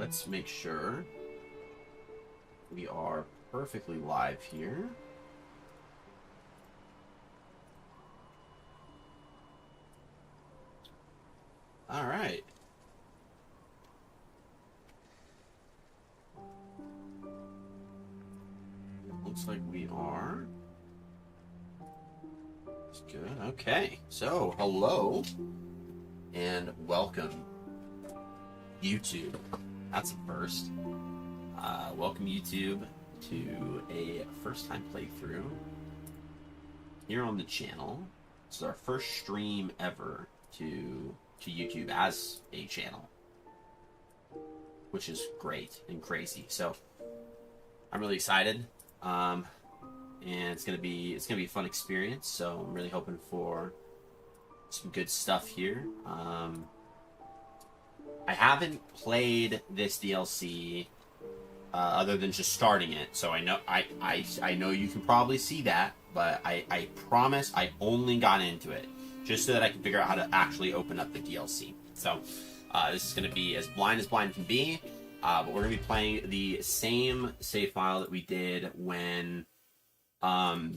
let's make sure we are perfectly live here. All right. Looks like we are. That's good. Okay. So, hello and welcome, YouTube. That's a first. Welcome, YouTube, to a first-time playthrough here on the channel. This is our first stream ever to YouTube as a channel, which is great and crazy. So I'm really excited, and it's gonna be a fun experience. So I'm really hoping for some good stuff here. I haven't played this DLC other than just starting it, so I know you can probably see that, but I promise I only got into it just so that I can figure out how to actually open up the DLC. So this is going to be as blind can be, but we're going to be playing the same save file that we did when I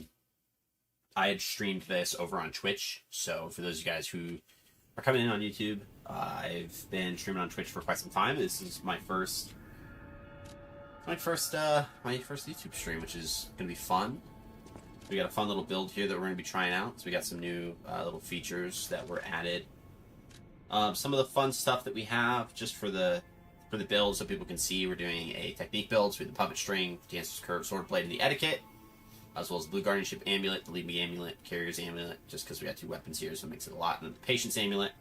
had streamed this over on Twitch. So for those of you guys who are coming in on YouTube, I've been streaming on Twitch for quite some time. This is my first YouTube stream, which is going to be fun. We got a fun little build here that we're going to be trying out. So we got some new little features that were added. Some of the fun stuff that we have just for the build, so people can see, we're doing a technique build. So we have the puppet string, dancer's curve, sword blade, and the etiquette, as well as the blue guardianship amulet, the lead me amulet, carrier's amulet, just because we got 2 weapons here, so it makes it a lot. And then the patience amulet.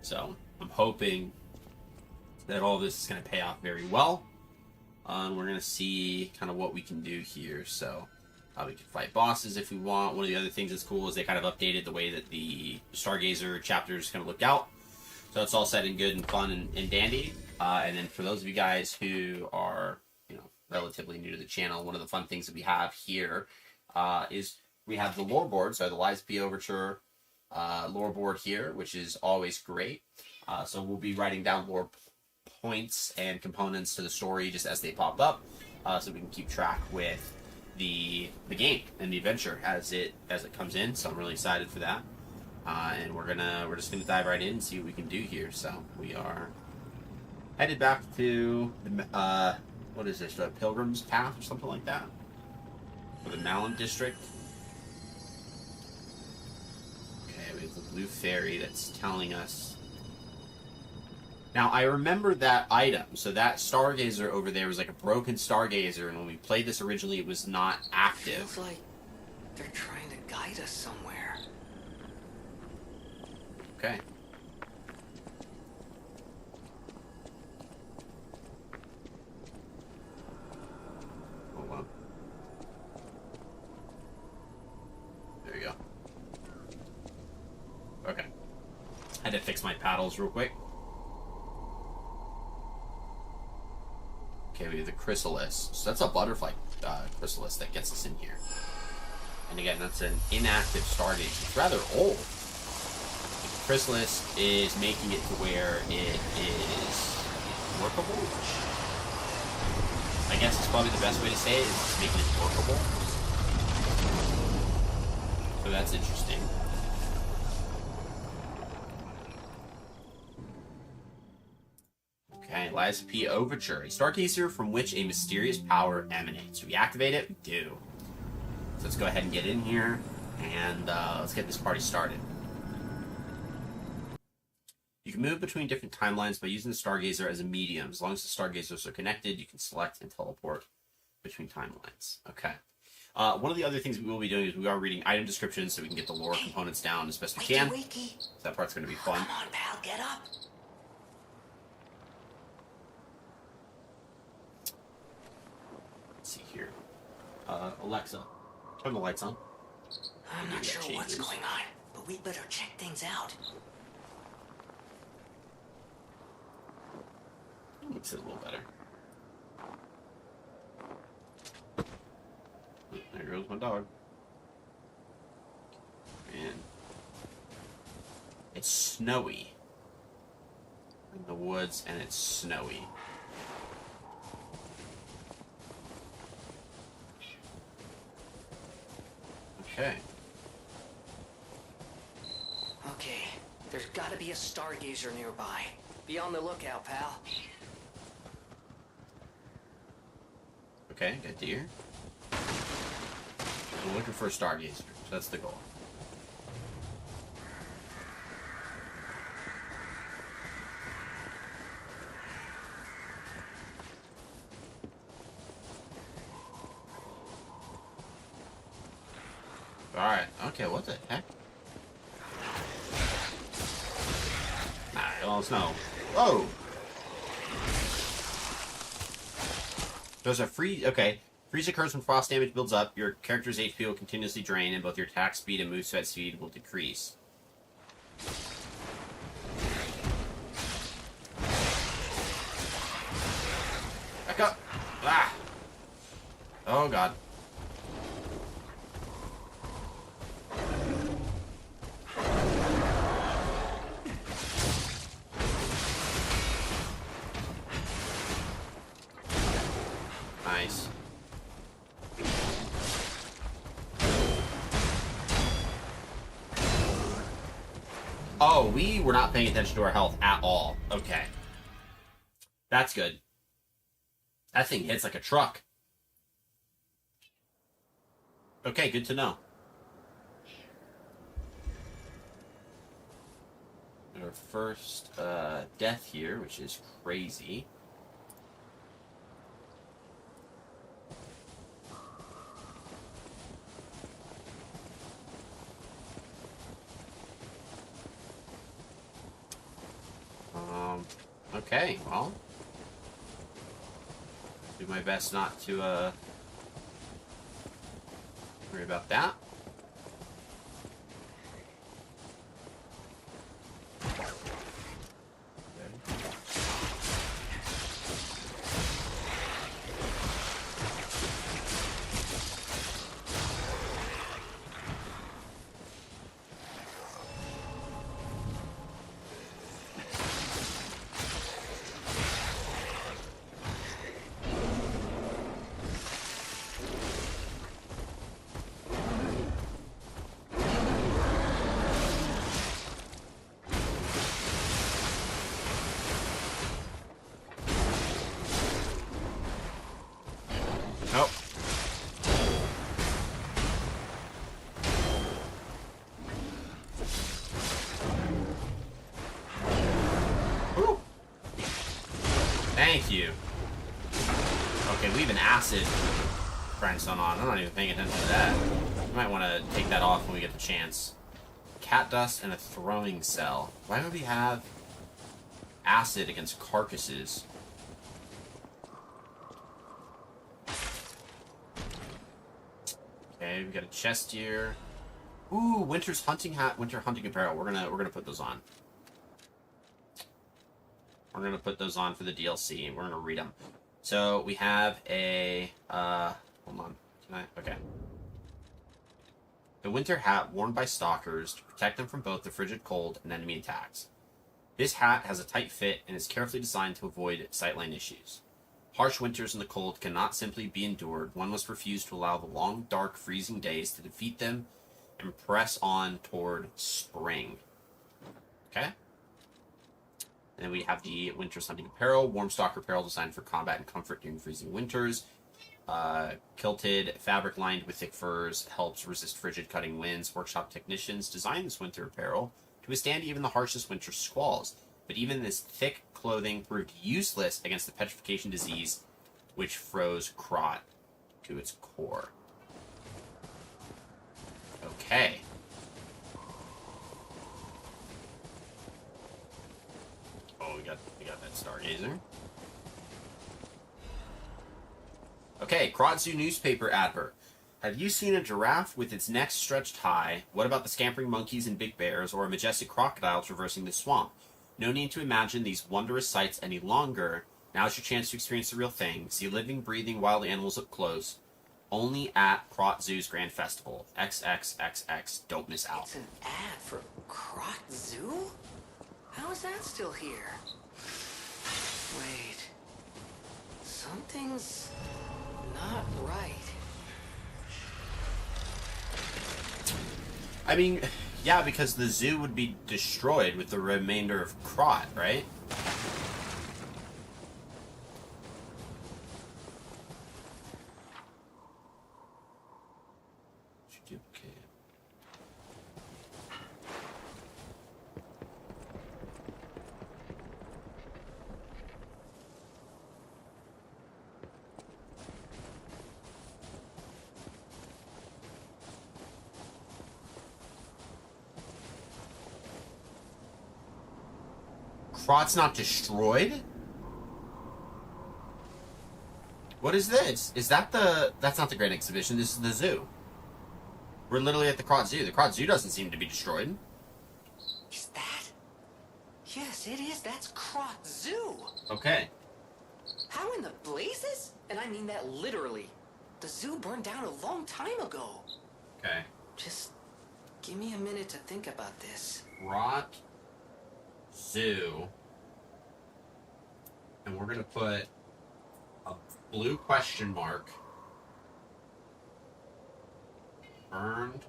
So I'm hoping that all of this is going to pay off very well. And we're going to see kind of what we can do here. So we can fight bosses if we want. One of the other things that's cool is they kind of updated the way that the Stargazer chapters kind of look out. So it's all set and good and fun and dandy. And then for those of you guys who are, relatively new to the channel, one of the fun things that we have here is we have the lore board. So the Lies P Overture lore board here, which is always great. So we'll be writing down lore points and components to the story just as they pop up, so we can keep track with the game and the adventure as it comes in. So I'm really excited for that, and we're just gonna dive right in and see what we can do here. So we are headed back to the what is this, the Pilgrim's Path or something like that, or the Malin District. Okay, we have the blue fairy that's telling us. Now, I remember that item. So that Stargazer over there was like a broken Stargazer, and when we played this originally, it was not active. Feels like they're trying to guide us somewhere. Okay. Oh, wow. There you go. Okay. Had to fix my paddles real quick. Okay, we have the chrysalis. So that's a butterfly chrysalis that gets us in here. And again, that's an inactive Stargazer. It's rather old. The chrysalis is making it to where it is workable. I guess it's probably the best way to say it, is it's making it workable. So that's interesting. Okay, Lies P Overture. A Stargazer from which a mysterious power emanates. We activate it? We do. So let's go ahead and get in here, and let's get this party started. You can move between different timelines by using the Stargazer as a medium. As long as the Stargazers are connected, you can select and teleport between timelines. Okay. One of the other things we will be doing is we are reading item descriptions so we can get the lore components down as best we can. So that part's going to be fun. Come on, pal, get up. Let's see here. Alexa, turn the lights on. I'm not sure what's going on, but we better check things out. Makes it a little better. There goes my dog. And it's snowy in the woods, and it's snowy. Okay. Okay, there's gotta be a stargazer nearby. Be on the lookout, pal. Okay, good deer. We're looking for a stargazer, so that's the goal. Alright, okay, what the heck? Alright, well, it's no. Whoa! There's a freeze. Okay. Freeze occurs when frost damage builds up. Your character's HP will continuously drain, and both your attack speed and moveset speed will decrease. Back up! Ah! Oh, God. Nice. Oh, we were not paying attention to our health at all. Okay. That's good. That thing hits like a truck. Okay, good to know. Our first death here, which is crazy. Okay, well, do my best not to worry about that. Nope. Ooh. Thank you. Okay, we have an acid grindstone on. I'm not even paying attention to that. We might want to take that off when we get the chance. Cat dust and a throwing cell. Why would we have acid against carcasses? Okay, we got a chest here. Ooh, winter's hunting hat, winter hunting apparel. We're gonna put those on. We're gonna put those on for the DLC, and we're gonna read them. So we have a hold on. Can I? Okay. The winter hat worn by stalkers to protect them from both the frigid cold and enemy attacks. This hat has a tight fit and is carefully designed to avoid sightline issues. Harsh winters in the cold cannot simply be endured. One must refuse to allow the long, dark, freezing days to defeat them and press on toward spring. Okay? And then we have the winter's hunting apparel, warm stalker apparel designed for combat and comfort during freezing winters. Kilted fabric lined with thick furs helps resist frigid cutting winds. Workshop technicians designed this winter apparel to withstand even the harshest winter squalls. But even this thick clothing proved useless against the petrification disease which froze Krat to its core. Okay. Oh, we got that stargazer. Okay, Krat Zoo newspaper advert. Have you seen a giraffe with its neck stretched high? What about the scampering monkeys and big bears, or a majestic crocodile traversing the swamp? No need to imagine these wondrous sights any longer. Now's your chance to experience the real thing. See living, breathing wild animals up close. Only at Krat Zoo's Grand Festival. XXXX. Don't miss out. It's an ad for Krat Zoo? How is that still here? Wait. Something's not right. I mean, yeah, because the zoo would be destroyed with the remainder of Krat, right? Krat's not destroyed? What is this? Is that the... That's not the Grand Exhibition. This is the zoo. We're literally at the Krat Zoo. The Krat Zoo doesn't seem to be destroyed. Is that? Yes, it is. That's Krat Zoo. Okay. How in the blazes? And I mean that literally. The zoo burned down a long time ago. Okay. Just give me a minute to think about this. Krat Zoo. And we're going to put a blue question mark. Burned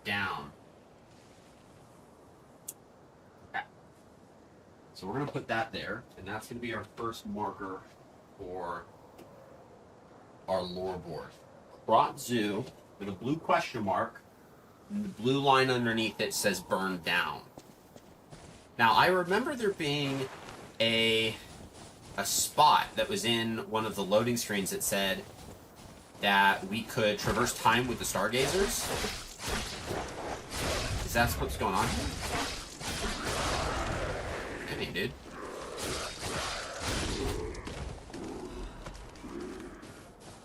down. Okay. So we're going to put that there, and that's going to be our first marker for our lore board. Krat Zoo with a blue question mark, and the blue line underneath it says burned down. Now, I remember there being a spot that was in one of the loading screens that said that we could traverse time with the stargazers. Is that what's going on here? Hey, dude.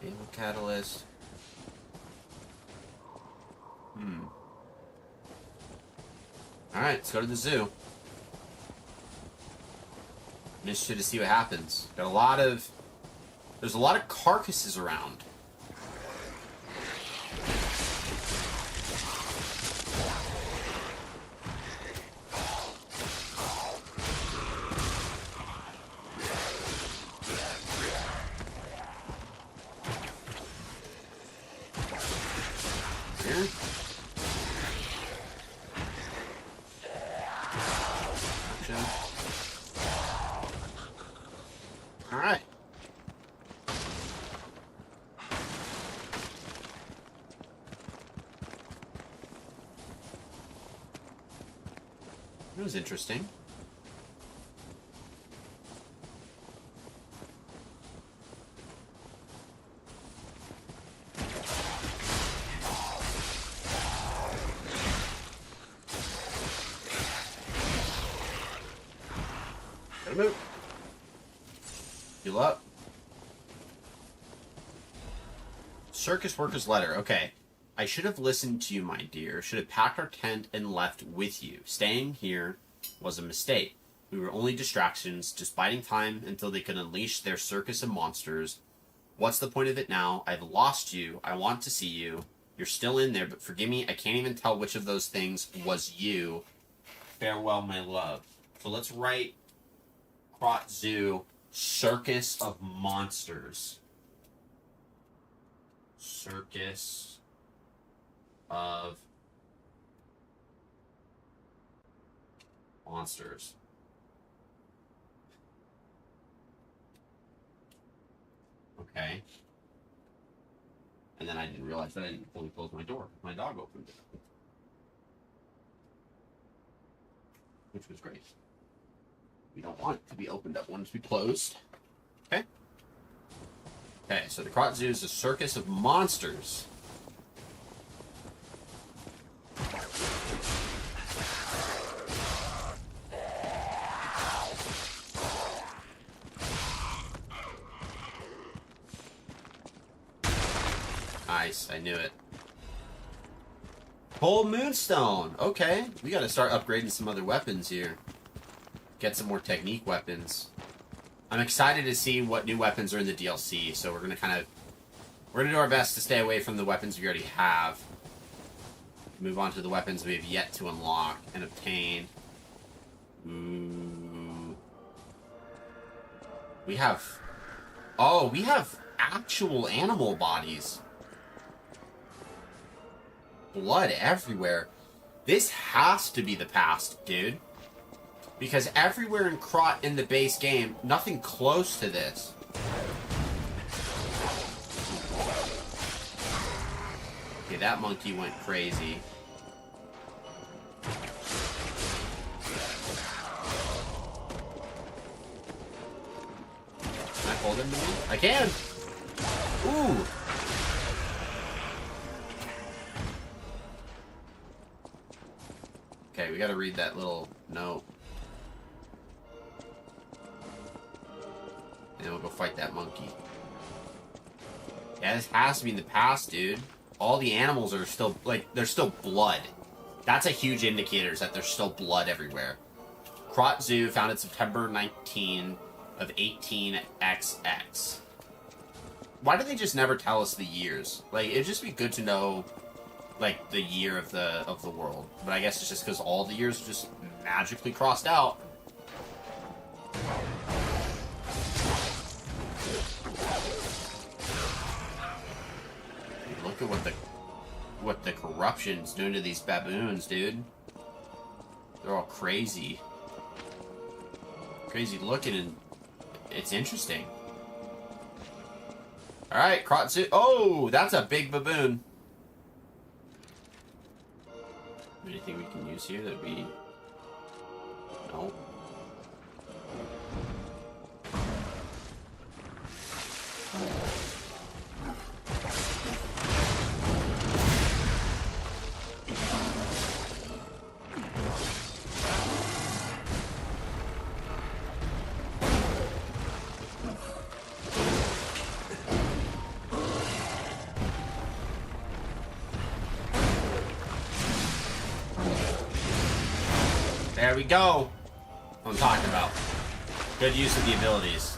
Able catalyst. Alright, let's go to the zoo. I'm interested to see what happens. Got a lot of... There's a lot of carcasses around. Here. Gotcha. All right. It was interesting. Gotta move. Heal up. Circus worker's letter. Okay. I should have listened to you, my dear. Should have packed our tent and left with you. Staying here was a mistake. We were only distractions, just biding time until they could unleash their circus of monsters. What's the point of it now? I've lost you. I want to see you. You're still in there, but forgive me, I can't even tell which of those things was you. Farewell, my love. So let's write Krat Zoo, Circus of Monsters. Circus of Monsters. Okay. And then I didn't realize that I didn't fully close my door. My dog opened it. Which was great. We don't want it to be opened up once we closed. Okay. Okay, so the Krat Zoo is a circus of monsters. Nice, I knew it. Whole Moonstone. Okay, we got to start upgrading some other weapons here. Get some more technique weapons. I'm excited to see what new weapons are in the DLC, so we're going to do our best to stay away from the weapons we already have. Move on to the weapons we have yet to unlock and obtain. Ooh. We have... Oh, we have actual animal bodies. blood everywhere. This has to be the past, dude. Because everywhere in Krat in the base game, nothing close to this. Okay, that monkey went crazy. Can I hold him to me? I can! Ooh! Okay, we gotta read that little note. And then we'll go fight that monkey. Yeah, this has to be in the past, dude. All the animals are still, like, there's still blood. That's a huge indicator that there's still blood everywhere. Krat Zoo, founded September 19 of 18XX. Why do they just never tell us the years? Like, it'd just be good to know, like, the year of the world. But I guess it's just because all the years are just magically crossed out. Look at what the corruption's doing to these baboons, dude. They're all crazy. Crazy looking, and it's interesting. Alright, Krat Zoo. Oh, that's a big baboon. Anything we can use here that we... No. There we go. What I'm talking about. Good use of the abilities.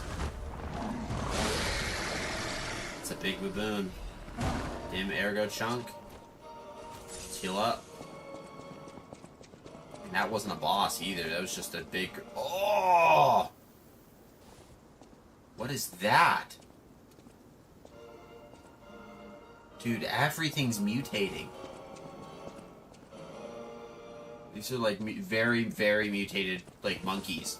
It's a big baboon. Dim ergo chunk. Let's heal up. And that wasn't a boss either. That was just a big... Oh! What is that? Dude, everything's mutating. These are like very, very mutated, like, monkeys.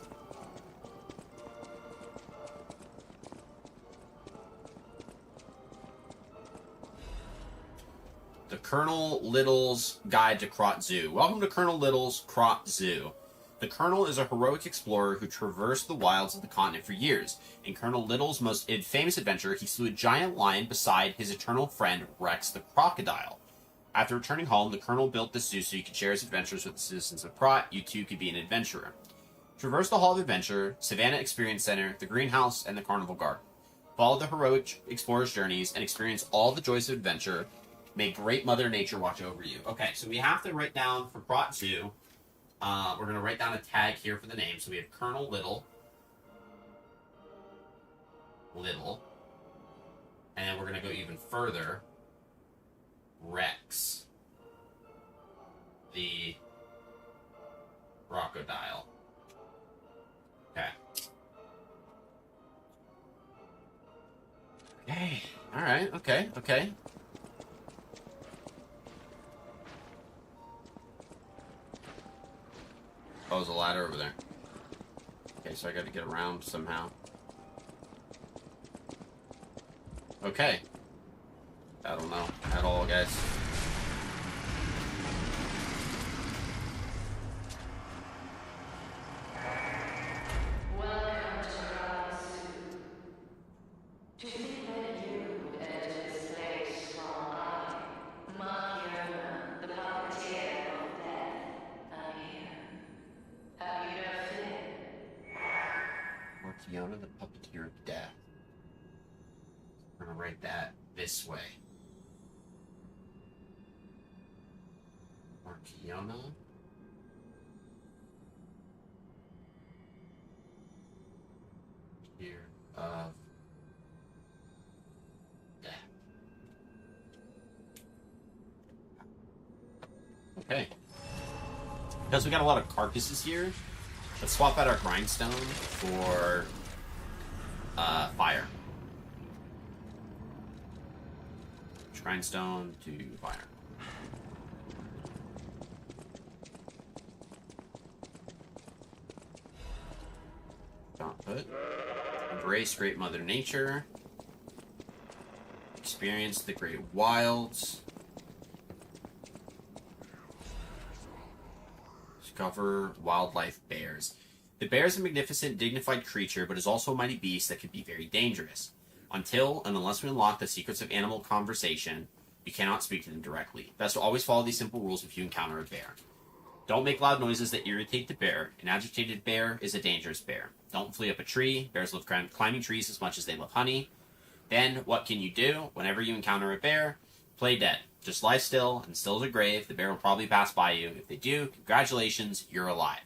The Colonel Little's Guide to Krat Zoo. Welcome to Colonel Little's Krat Zoo. The Colonel is a heroic explorer who traversed the wilds of the continent for years. In Colonel Little's most famous adventure, he slew a giant lion beside his eternal friend, Rex the crocodile. After returning home, the Colonel built this zoo so he could share his adventures with the citizens of Krat. You too could be an adventurer. Traverse the Hall of Adventure, Savannah Experience Center, the Greenhouse, and the Carnival Garden. Follow the heroic explorer's journeys and experience all the joys of adventure. May great Mother Nature watch over you. Okay, so we have to write down for Krat Zoo. We're going to write down a tag here for the name. So we have Colonel Little. And then we're going to go even further. Rex. The crocodile. Okay. Okay. Alright, okay. Oh, there's a ladder over there. Okay, so I gotta get around somehow. Okay. I don't know at all, guys. Welcome to Krat Zoo. To think that you would enter this place while I, Markiona, the puppeteer of death, am here. Have you no fear? Markiona, the puppeteer of death. I'm gonna write that this way. Markiona. Here of death. Okay. Because we got a lot of carcasses here, let's swap out our grindstone for fire. Grindstone to fire. childhood. Embrace great Mother Nature. Experience the great wilds. Discover wildlife bears. The bear is a magnificent, dignified creature, but is also a mighty beast that can be very dangerous. Until and unless we unlock the secrets of animal conversation, you cannot speak to them directly. Best to always follow these simple rules if you encounter a bear. Don't make loud noises that irritate the bear. An agitated bear is a dangerous bear. Don't flee up a tree. Bears love climbing trees as much as they love honey. Then, what can you do? Whenever you encounter a bear, play dead. Just lie still, and still as a grave. The bear will probably pass by you. If they do, congratulations, you're alive.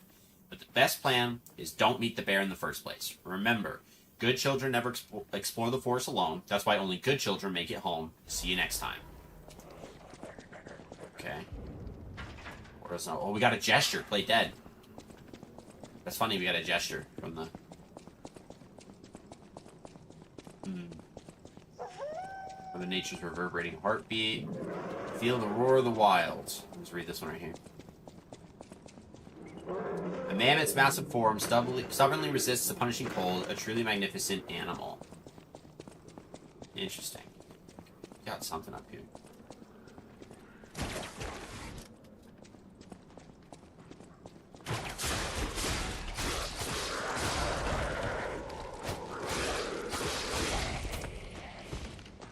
But the best plan is don't meet the bear in the first place. Remember, good children never explore the forest alone. That's why only good children make it home. See you next time. Okay. Oh, we got a gesture. Play dead. That's funny, we got a gesture from the... Mother Nature's reverberating heartbeat. Feel the roar of the wilds. Let's read this one right here. A mammoth's massive form stubbornly resists the punishing cold, a truly magnificent animal. Interesting. Got something up here.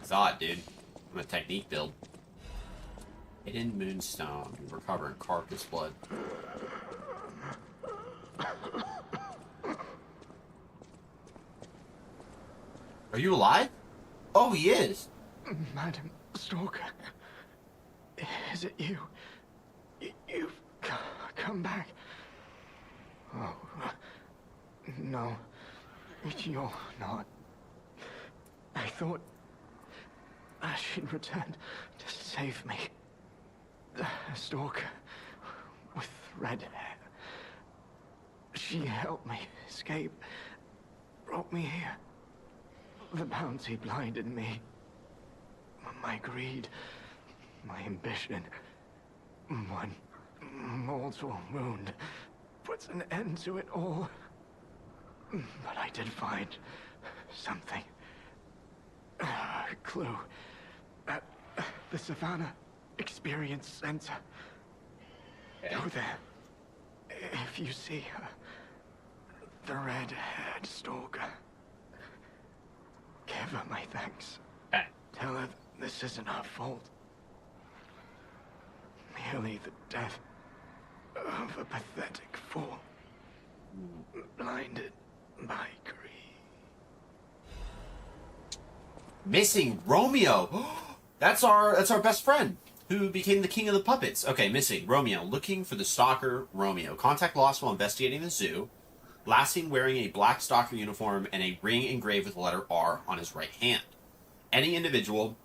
Thought, dude. I'm a technique build. Hidden moonstone. Recovering carcass blood. Are you alive? Oh, he is. Madam Stalker, is it you? You've come back. Oh, no, you're not. I thought she'd returned to save me. The Stalker with red hair. She helped me escape, brought me here. The bounty blinded me. My greed, my ambition. One mortal wound puts an end to it all. But I did find something. A clue at the Savannah Experience Center. Okay. Go there. If you see her, the red-haired stalker, give her my thanks. Okay. Tell her this isn't her fault. Merely the death of a pathetic fool, blinded by greed. Missing Romeo. That's our best friend who became the king of the puppets. Okay, missing Romeo. Looking for the stalker Romeo. Contact lost while investigating the zoo. Last seen wearing a black stalker uniform and a ring engraved with the letter R on his right hand. Any individual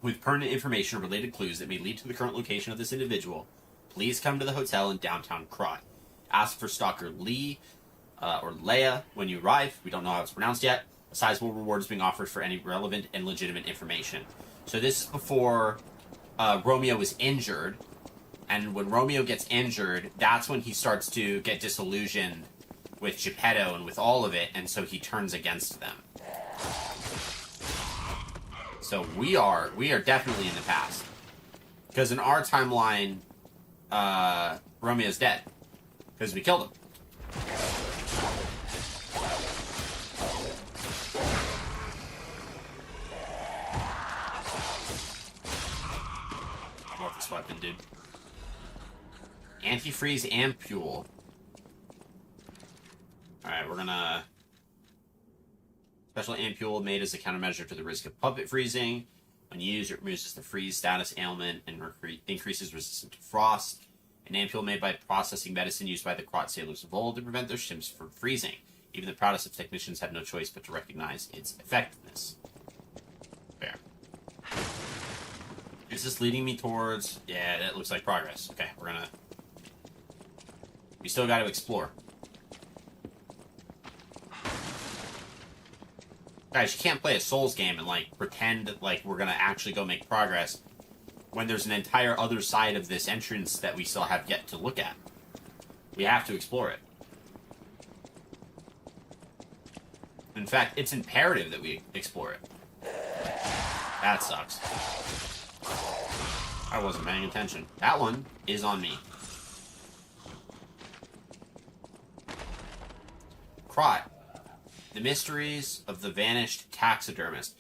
with pertinent information or related clues that may lead to the current location of this individual, please come to the hotel in downtown Krat. Ask for stalker Lee or Leia when you arrive. We don't know how it's pronounced yet. A sizable reward is being offered for any relevant and legitimate information. So this is before Romeo was injured. And when Romeo gets injured, that's when he starts to get disillusioned with Geppetto and with all of it. And so he turns against them. So we are definitely in the past. Because in our timeline, Romeo's dead. Because we killed him. Weapon, dude. Antifreeze ampule. Alright, we're gonna... Special ampule made as a countermeasure to the risk of puppet freezing. When used, it removes the freeze status ailment and increases resistance to frost. An ampule made by processing medicine used by the Krat sailors of old to prevent their ships from freezing. Even the proudest of technicians had no choice but to recognize its effectiveness. Fair. Is this leading me towards... Yeah, that looks like progress. Okay, we're gonna... We still gotta explore. Guys, you can't play a Souls game and, like, pretend like we're gonna actually go make progress when there's an entire other side of this entrance that we still have yet to look at. We have to explore it. In fact, it's imperative that we explore it. That sucks. I wasn't paying attention. That one is on me. Krat. The mysteries of the vanished taxidermist.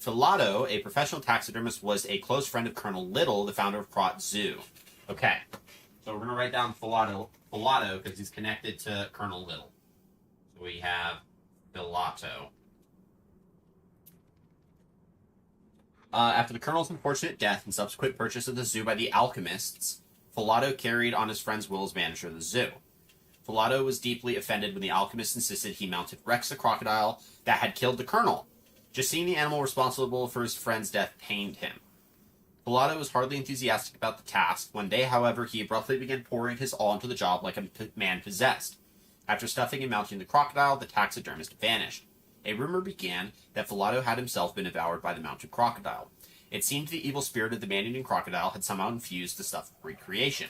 Filato, a professional taxidermist, was a close friend of Colonel Little, the founder of Krat Zoo. Okay, so we're going to write down Filato because he's connected to Colonel Little. So we have Filato. After the Colonel's unfortunate death and subsequent purchase of the zoo by the alchemists, Filato carried on his friend's will as manager of the zoo. Filato was deeply offended when the alchemists insisted he mounted Rex, the crocodile that had killed the Colonel. Just seeing the animal responsible for his friend's death pained him. Filato was hardly enthusiastic about the task. One day, however, he abruptly began pouring his all into the job like a man possessed. After stuffing and mounting the crocodile, the taxidermist vanished. A rumor began that Filato had himself been devoured by the mounted crocodile. It seemed the evil spirit of the man-eating crocodile had somehow infused the stuff of recreation.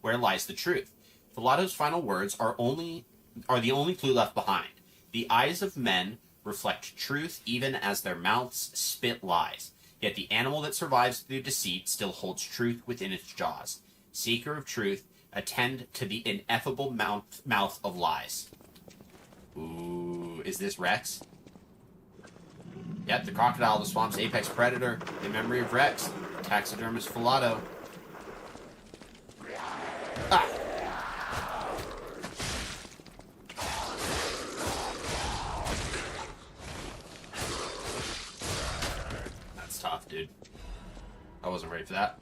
Where lies the truth? Filato's final words are the only clue left behind. The eyes of men reflect truth even as their mouths spit lies. Yet the animal that survives through deceit still holds truth within its jaws. Seeker of truth, attend to the ineffable mouth of lies. Ooh, is this Rex? Yep, the crocodile, the swamp's apex predator. In memory of Rex, taxidermist Filato. Ah! That's tough, dude. I wasn't ready for that.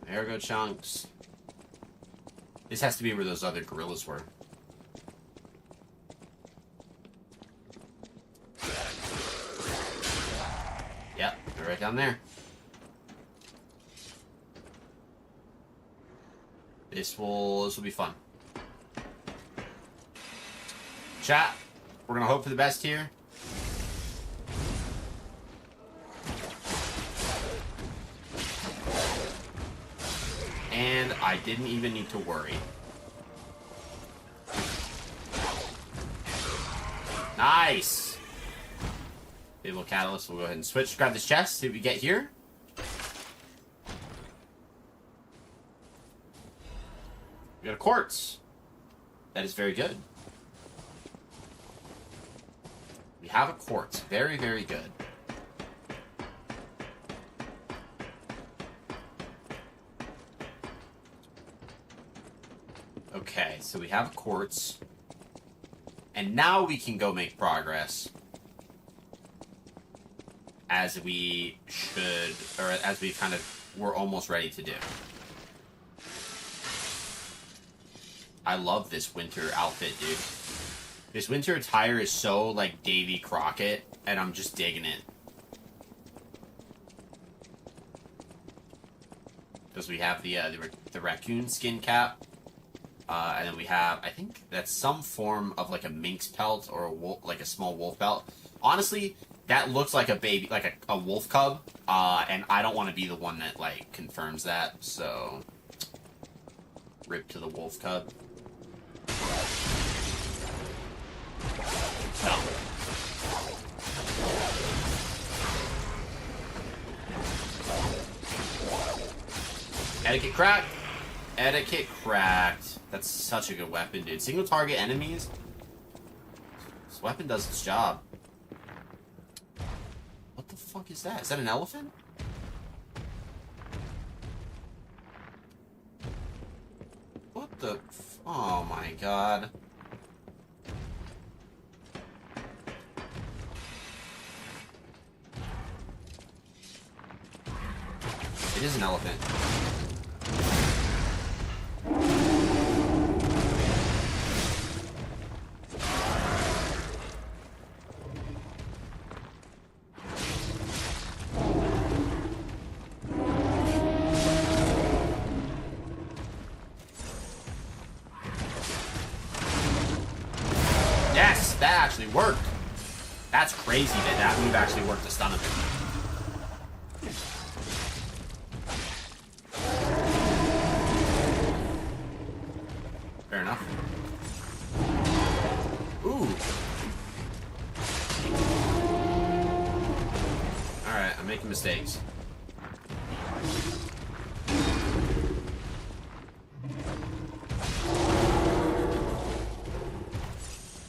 There go chunks. This has to be where those other gorillas were. Yep, they're right down there. This will be fun. Chat, we're gonna hope for the best here. And I didn't even need to worry. Nice! Fabled Catalyst, we'll go ahead and switch. Grab this chest, see what we get here. We got a quartz. That is very good. We have a quartz. Very, very good. Okay, so we have quartz. And now we can go make progress. As we should, or as we kind of were almost ready to do. I love this winter outfit, dude. This winter attire is so, like, Davy Crockett, and I'm just digging it. Because we have the raccoon skin cap. And then we have, I think that's some form of like a minx pelt or a wolf, like a small wolf pelt. Honestly, that looks like a baby, like a wolf cub. And I don't want to be the one that like confirms that. So, rip to the wolf cub. No. Etiquette cracked. Etiquette cracked. That's such a good weapon, dude. Single target enemies. This weapon does its job. What the fuck is that? Is that an elephant? What the... Oh my god. It is an elephant. Yes, that actually worked. That's crazy that that move actually worked to stun him. Fair enough. making mistakes.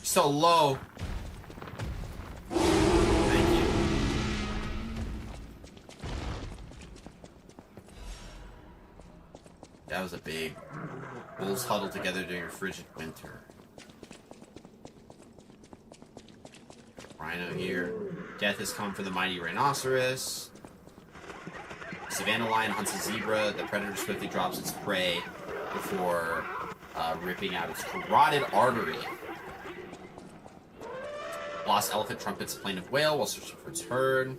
So low. Thank you. That was a big... Wolves huddled together during a frigid winter. Rhino here. Death has come for the mighty rhinoceros. Savannah lion hunts a zebra. The predator swiftly drops its prey before ripping out its carotid artery. Lost elephant trumpets a plaintive wail while searching for its herd.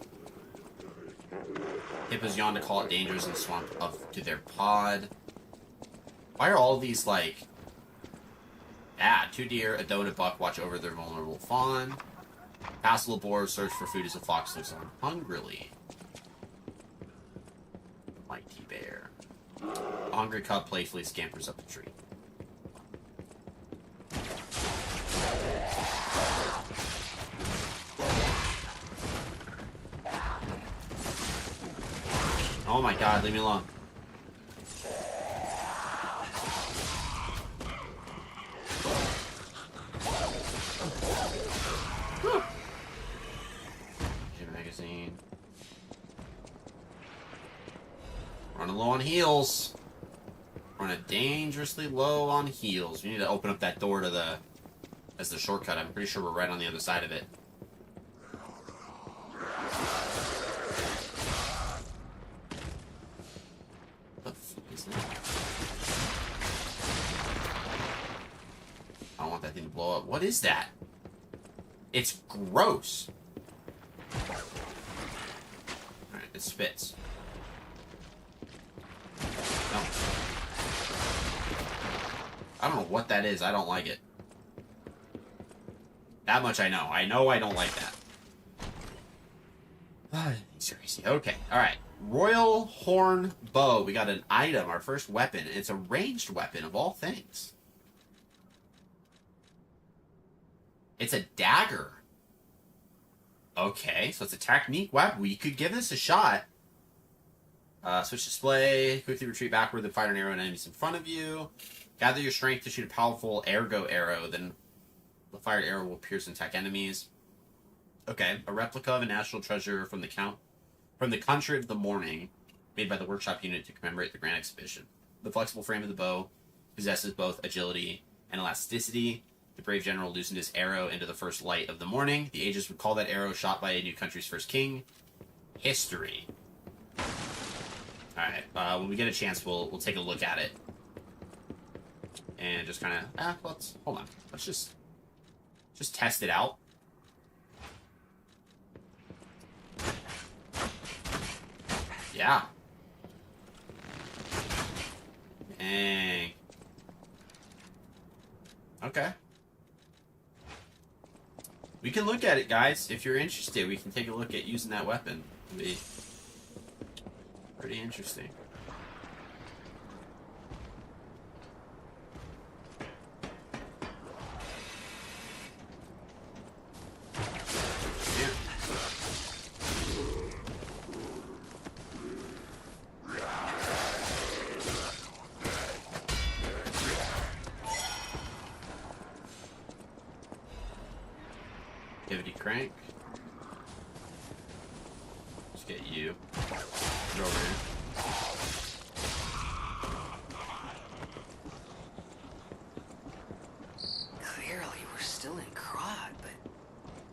Hippos yawn to call out dangers in the swamp up to their pod. Why are all these, like... Ah, 2 deer, a doe, and a buck watch over their vulnerable fawn. Pastoral boars search for food as a fox looks on hungrily. Mighty bear. A hungry cub playfully scampers up a tree. Oh my god, leave me alone. Magazine. Running low on heals. Running dangerously low on heals. We need to open up that door to the... as the shortcut. I'm pretty sure we're right on the other side of it. What the fuck is that? I don't want that thing to blow up. What is that? It's gross. Alright, it spits. No. I don't know what that is. I don't like it. That much I know. I know I don't like that. These are easy. Okay, alright. Royal Horn Bow. We got an item, our first weapon. It's a ranged weapon of all things. It's a dagger. Okay, so it's a technique weapon. We could give this a shot. Switch display. Quickly retreat backward, then fire an arrow at enemies in front of you. Gather your strength to shoot a powerful ergo arrow, then the fired arrow will pierce and attack enemies. Okay, a replica of a national treasure from the country of the morning, made by the workshop unit to commemorate the grand exhibition. The flexible frame of the bow possesses both agility and elasticity. The brave general loosened his arrow into the first light of the morning. The ages would call that arrow shot by a new country's first king. History. Alright, when we get a chance, we'll take a look at it. And just kind of... hold on. Let's just test it out. Yeah. Dang. Okay. We can look at it, guys. If you're interested, we can take a look at using that weapon. It'll be pretty interesting. Crank. Let's get you. Get over here. Clearly, we're still in Krat, but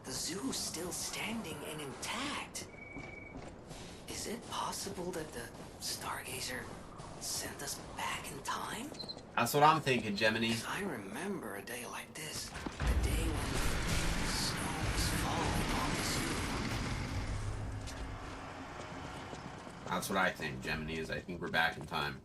the zoo's still standing and intact. Is it possible that the Stargazer sent us back in time? That's what I'm thinking, Gemini. 'Cause I remember a day like this. The day when snow was falling on the zoo. That's what I think, Gemini, is I think we're back in time.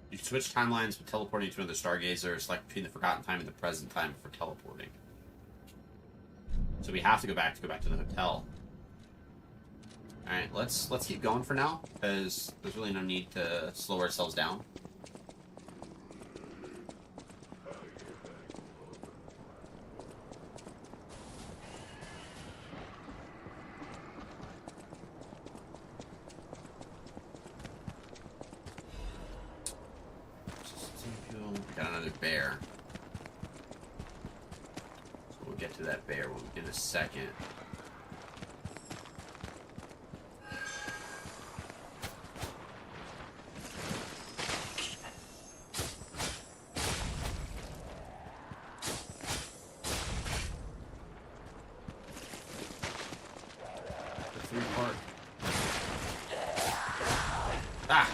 You switch timelines with teleporting to another Stargazer. Select between the forgotten time and the present time for teleporting. So we have to go back to the hotel. Alright, let's keep going for now, because there's really no need to slow ourselves down. another bear. So we'll get to that bear in a second. Ah!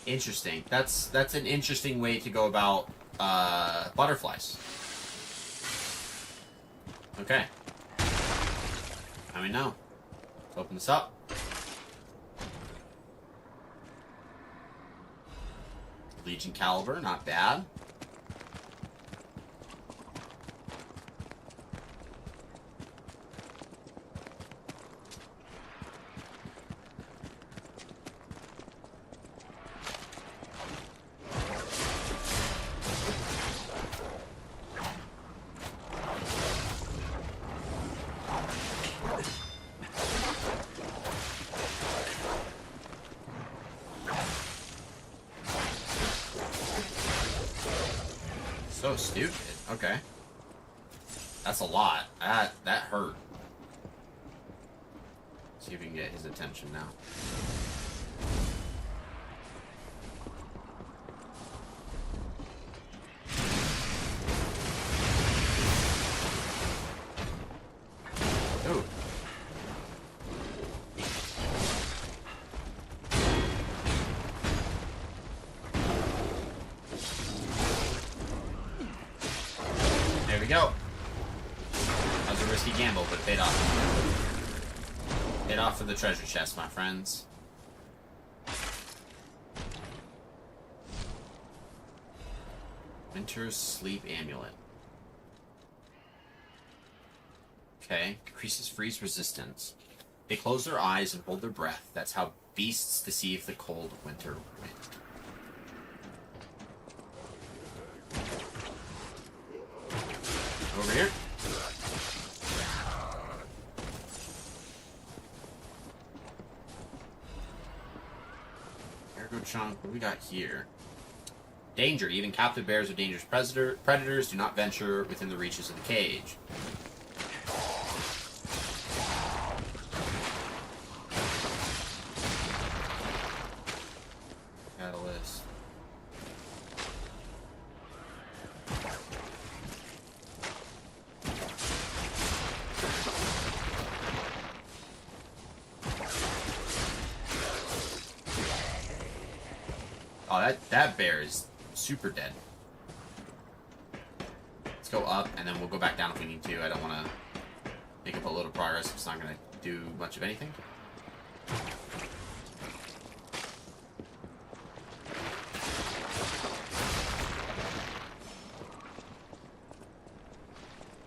Interesting. That's an interesting way to go about butterflies. Okay. Now we know. Let's open this up. Legion caliber, not bad. So stupid. Okay. That's a lot. That hurt. See if we can get his attention now. Ooh. There we go. That was a risky gamble, but it paid off. Paid off for the treasure chest, my friends. Winter's Sleep Amulet. Okay. Increases freeze resistance. They close their eyes and hold their breath. That's how beasts deceive the cold winter wind. Over here. Ergo chunk. What do we got here? Danger. Even captive bears or dangerous predators do not venture within the reaches of the cage. Catalyst. Oh, that bear is super dead. Let's go up, and then we'll go back down if we need to. I don't want to make up a little progress. It's not going to do much of anything.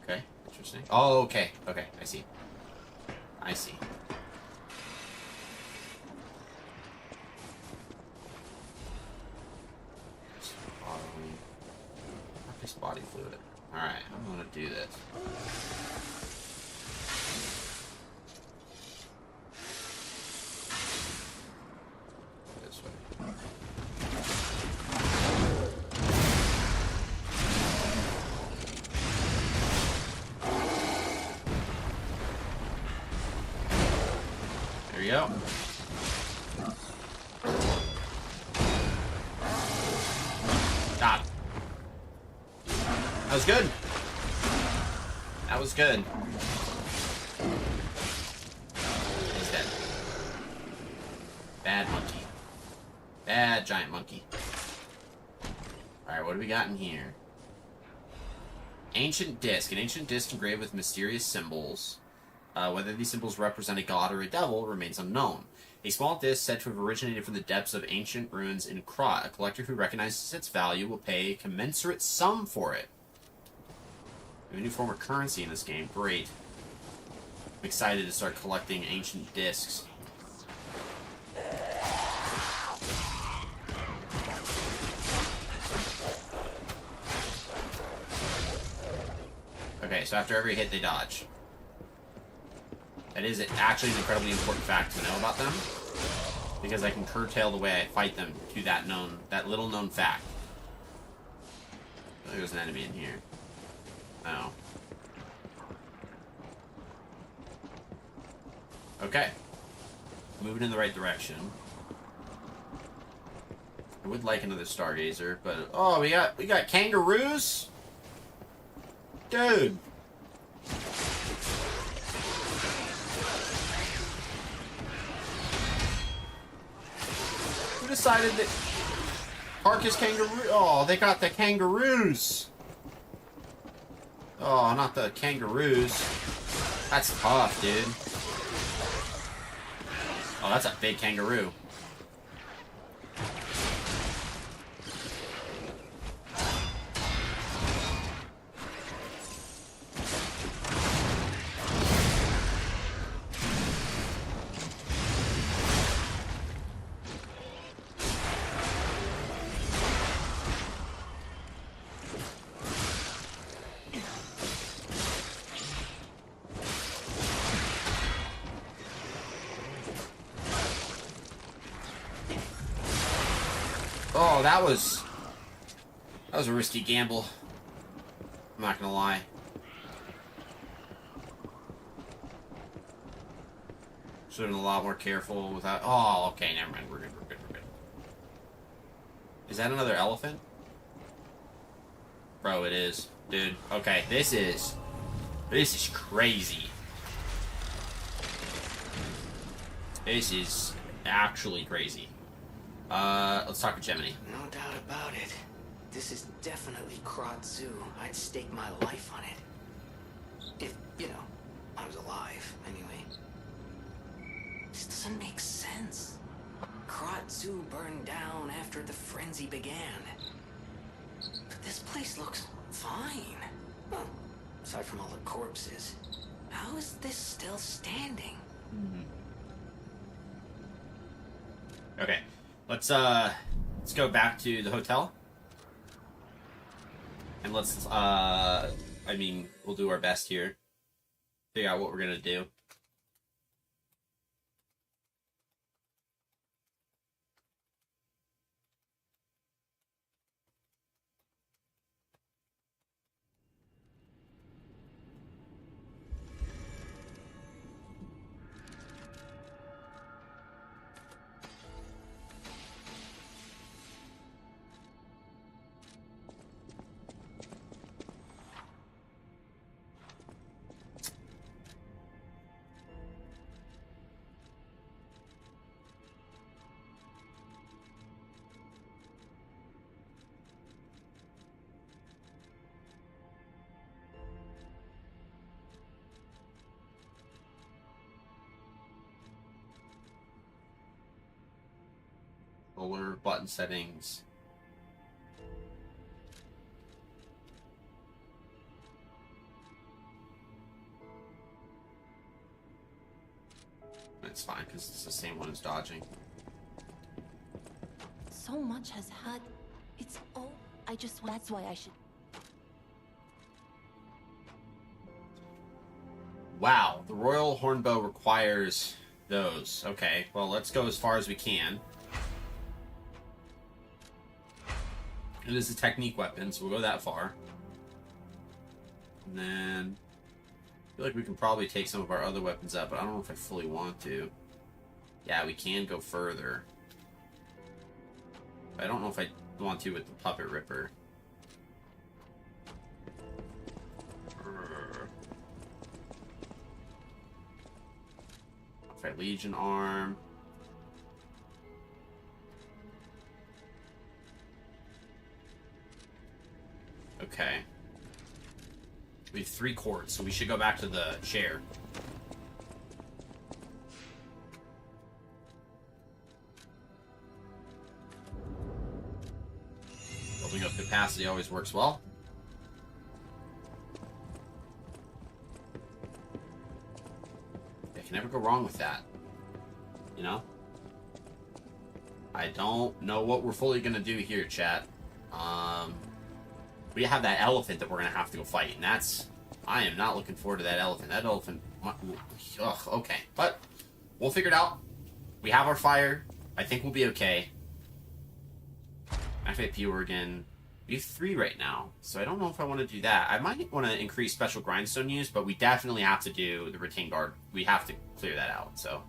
Okay, interesting. Oh, okay. Okay, I see. I see. Body fluid. Alright, I'm gonna do this. This way. There we go. Stop. That was good. That was good. He's dead. Bad monkey. Bad giant monkey. Alright, what do we got in here? Ancient disc. An ancient disc engraved with mysterious symbols. Whether these symbols represent a god or a devil remains unknown. A small disc said to have originated from the depths of ancient ruins in Krat. A collector who recognizes its value will pay a commensurate sum for it. We have a new form of currency in this game. Great. I'm excited to start collecting ancient discs. Okay, so after every hit, they dodge. That is actually an incredibly important fact to know about them, because I can curtail the way I fight them to that little known fact. I think there's an enemy in here. Oh. Okay. Moving in the right direction. I would like another Stargazer, but oh, we got kangaroos? Dude. Who decided that Carcass kangaroo? Oh, they got the kangaroos. Oh, not the kangaroos. That's tough, dude. Oh, that's a big kangaroo. Oh, that was a risky gamble. I'm not gonna lie. Should have been a lot more careful with that. Oh, okay, never mind. We're good. Is that another elephant? Bro, it is. Dude, okay, this is crazy. This is actually crazy. Let's talk to Gemini. No doubt about it. This is definitely Krat Zoo. I'd stake my life on it. If, you know, I was alive, anyway. This doesn't make sense. Krat Zoo burned down after the frenzy began. But this place looks fine. Well, aside from all the corpses. How is this still standing? Okay. Let's go back to the hotel. And let's I mean, we'll do our best here. Figure out what we're gonna do. Roller button settings. It's fine because it's the same one as dodging. So much has had. It's all. That's why I should. Wow, the Royal Hornbow requires those. Okay, well, let's go as far as we can. It is a technique weapon, so we'll go that far. And then I feel like we can probably take some of our other weapons out, but I don't know if I fully want to. Yeah, we can go further. But I don't know if I want to with the Puppet Ripper. If I Legion Arm. Okay. We have 3 quartz, so we should go back to the chair. Building up capacity always works well. I can never go wrong with that. You know? I don't know what we're fully gonna do here, chat. We have that elephant that we're gonna have to go fight, and that's I am not looking forward to that elephant. That elephant... Ugh, okay. But we'll figure it out. We have our fire. I think we'll be okay. Activate P again. We have 3 right now, so I don't know if I want to do that. I might want to increase special grindstone use, but we definitely have to do the retain guard. We have to clear that out, so...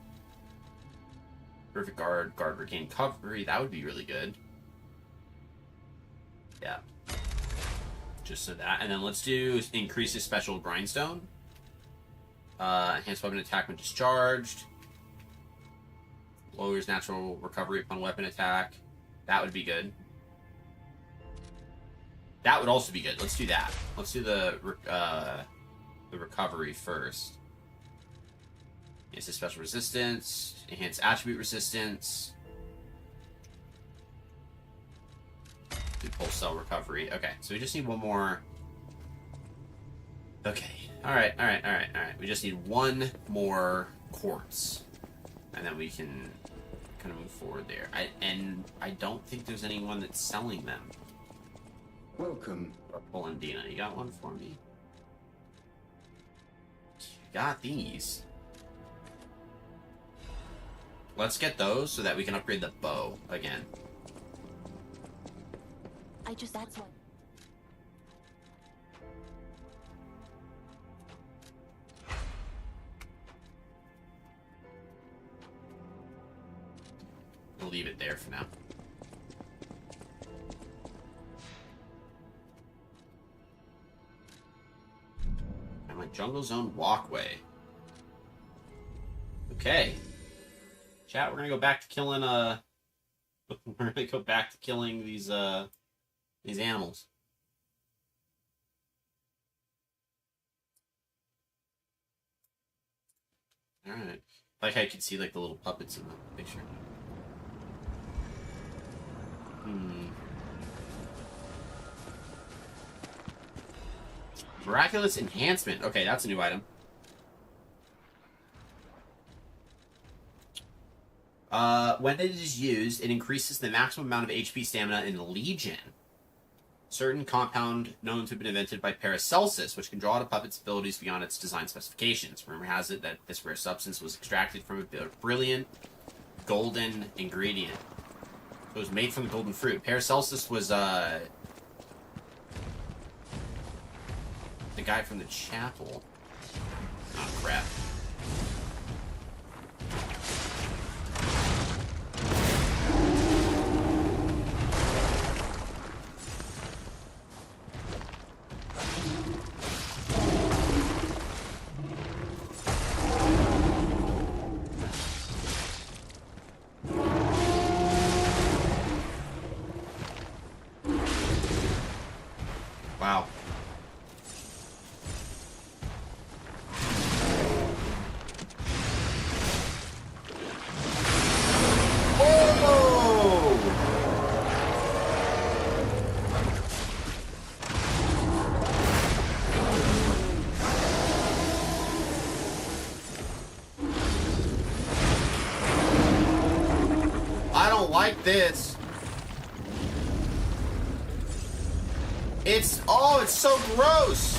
Perfect guard, guard regain recovery. That would be really good. Yeah. Just so that. And then let's do increase the special grindstone. Enhanced weapon attack when discharged. Lowers natural recovery upon weapon attack. That would be good. That would also be good. Let's do that. Let's do the recovery first. Enhance special resistance. Enhance attribute resistance. Do pulse cell recovery. Okay, so we just need one more. Okay. Alright. We just need one more quartz. And then we can kind of move forward there. I don't think there's anyone that's selling them. Welcome. Or pulling Dina. You got one for me? Got these. Let's get those so that we can upgrade the bow again. That's what. We'll leave it there for now. I'm like Jungle Zone walkway. Okay. Chat, we're gonna go back to killing we're gonna go back to killing these animals. Alright. Like I can see like the little puppets in the picture. Miraculous enhancement. Okay, that's a new item. When it is used, it increases the maximum amount of HP stamina in the Legion. Certain compound known to have been invented by Paracelsus, which can draw the puppet's abilities beyond its design specifications. Rumor has it that this rare substance was extracted from a brilliant golden ingredient. It was made from the golden fruit. Paracelsus was the guy from the chapel. Oh, crap. Wow. I don't like this. It's so gross.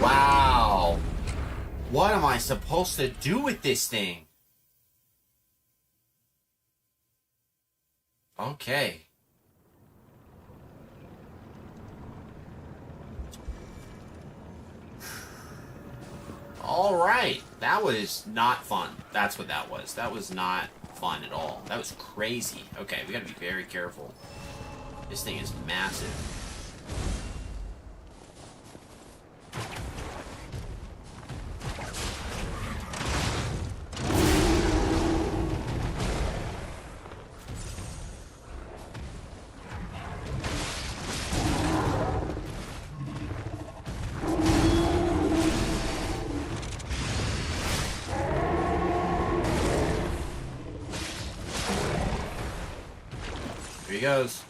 Wow. What am I supposed to do with this thing? Okay. All right. That was not fun. That's what that was. That was not fun at all. That was crazy. Okay, we gotta be very careful. This thing is massive. he goes.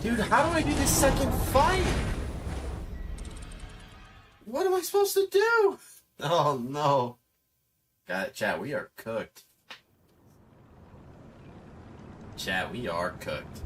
Dude, how do I do this second fight? What am I supposed to do? Oh, no. Got it, chat. We are cooked. Chat, we are cooked.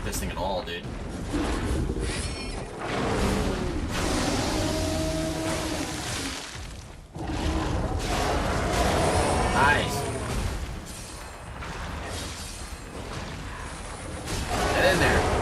This thing at all, dude. Nice. Get in there.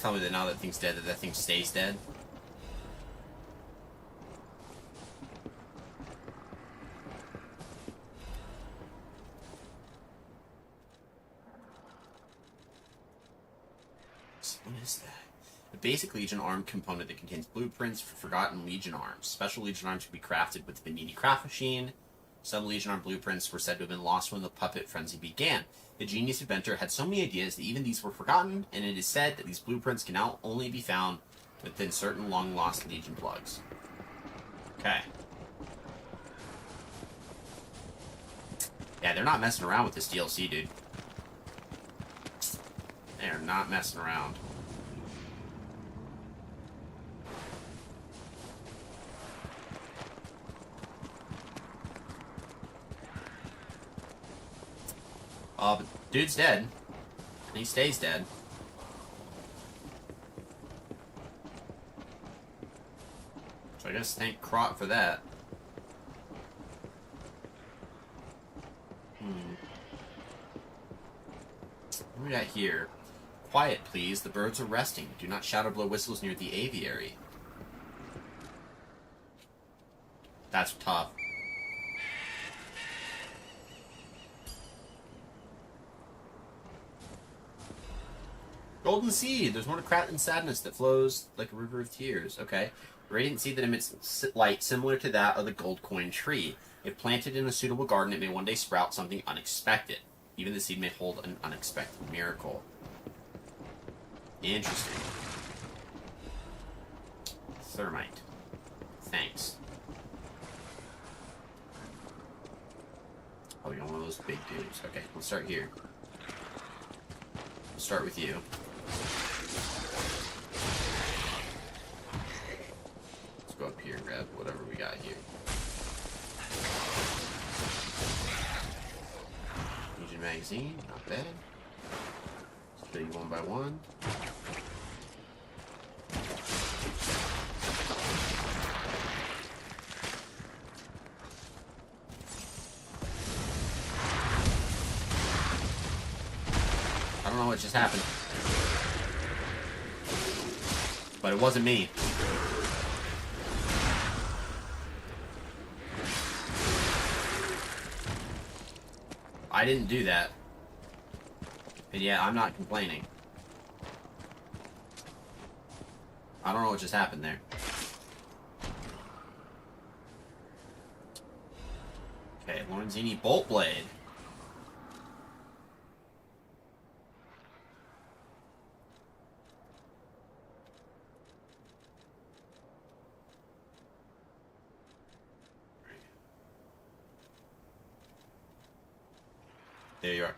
Tell me that now that thing's dead, that thing stays dead. What is that? A basic Legion arm component that contains blueprints for forgotten Legion arms. Special Legion arms can be crafted with the Panini craft machine. Some Legion arm blueprints were said to have been lost when the puppet frenzy began. The genius inventor had so many ideas that even these were forgotten, and it is said that these blueprints can now only be found within certain long-lost Legion plugs. Okay. Yeah, they're not messing around with this DLC, dude. They are not messing around. But dude's dead. And he stays dead. So I guess thank Krat for that. What do we got here? Quiet, please. The birds are resting. Do not shout or blow whistles near the aviary. That's tough. Golden Seed. There's more to Krat than sadness that flows like a river of tears. Okay. Radiant seed that emits light similar to that of the gold coin tree. If planted in a suitable garden, it may one day sprout something unexpected. Even the seed may hold an unexpected miracle. Interesting. Thermite. Thanks. Oh, you're one of those big dudes. Okay, let's start here. We'll start with you. Let's go up here and grab whatever we got here. magazine, not bad. Let's show you one by one. I don't know what just happened. But it wasn't me. I didn't do that. And yeah, I'm not complaining. I don't know what just happened there. Okay, Lorenzini Bolt Blade. There you are.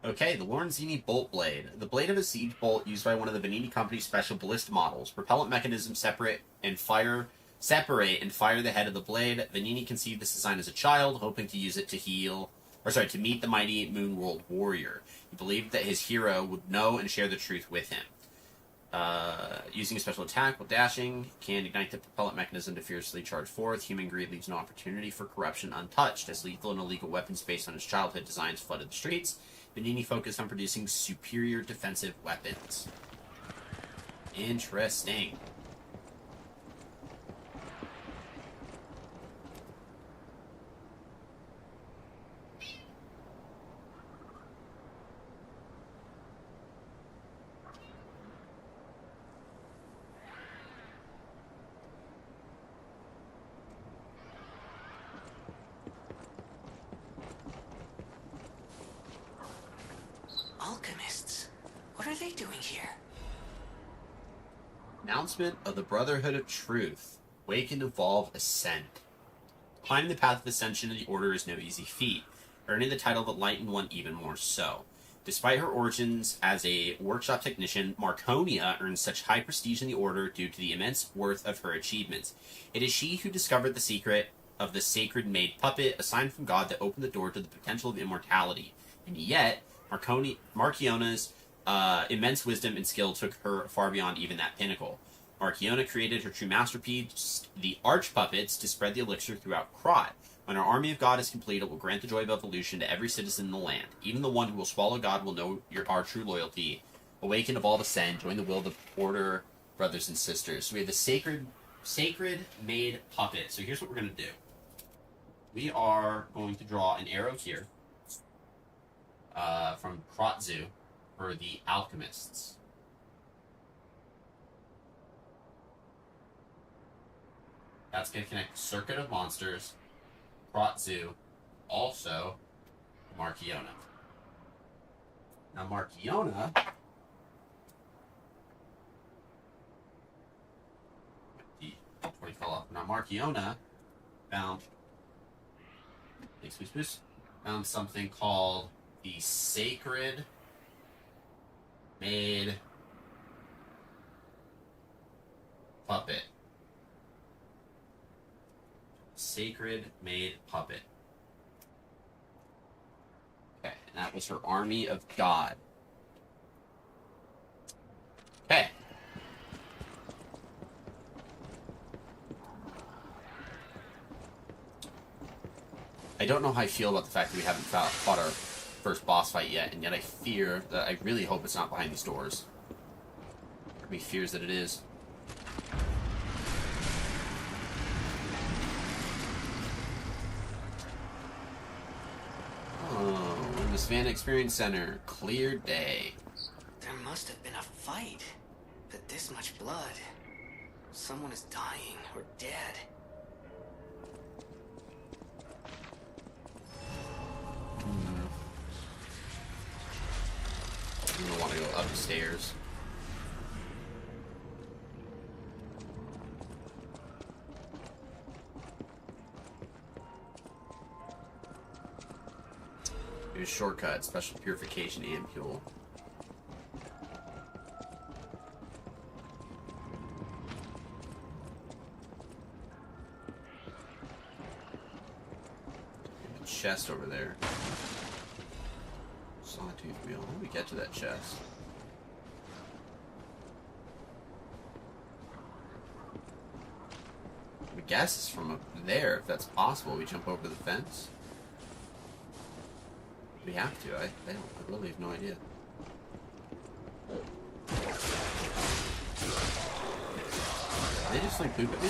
Okay, the Lorenzini Bolt Blade. The blade of a siege bolt used by one of the Venini Company's special ballista models. Propellant mechanism separate and fire the head of the blade. Venini conceived this design as a child, hoping to use it to meet the mighty Moon World warrior. He believed that his hero would know and share the truth with him. Using a special attack while dashing can ignite the propellant mechanism to fiercely charge forth. Human greed leaves no opportunity for corruption untouched. As lethal and illegal weapons based on his childhood designs flooded the streets, Venini focused on producing superior defensive weapons. Interesting. Alchemists? What are they doing here? Announcement of the Brotherhood of Truth. Awaken, evolve, ascend. Climbing the path of ascension in the Order is no easy feat, earning the title of Enlightened One even more so. Despite her origins as a workshop technician, Marconia earns such high prestige in the Order due to the immense worth of her achievements. It is she who discovered the secret of the sacred maid puppet, a sign from God that opened the door to the potential of immortality. And yet, Marchiona's immense wisdom and skill took her far beyond even that pinnacle. Marchiona created her true masterpiece, the Arch-Puppets, to spread the elixir throughout Krat. When our army of God is complete, it will grant the joy of evolution to every citizen in the land. Even the one who will swallow God will know our true loyalty. Awaken, evolve, ascend. Join the will of the Order, brothers and sisters. So we have the sacred maid puppet. So here's what we're going to do. We are going to draw an arrow here. From Krat Zoo for the alchemists. That's going to connect the Circuit of Monsters, Krat Zoo, also Marchiona. Now Marchiona Now Marchiona found something called the Sacred Maid Puppet. Sacred Maid Puppet. Okay, and that was her army of God. Okay. I don't know how I feel about the fact that we haven't fought our first boss fight yet, and yet I really hope it's not behind these doors. Part of me fears that it is. Oh, in the Savannah Experience Center. Clear day. There must have been a fight. But this much blood. Someone is dying or dead. You don't want to go upstairs. Here's shortcut, special purification ampule. Chest over there. tooth wheel. How do we get to that chest? I guess it's from up there, if that's possible. We jump over the fence. We have to. I really have no idea. Did they just like poop at me?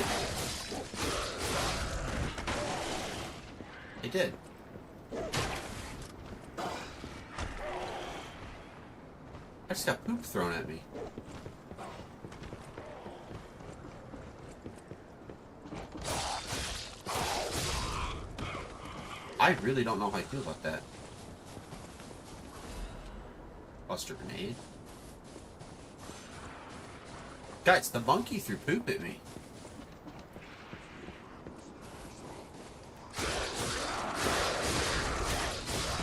They did. I just got poop thrown at me. I really don't know how I feel about that. Buster grenade. Guys, the monkey threw poop at me.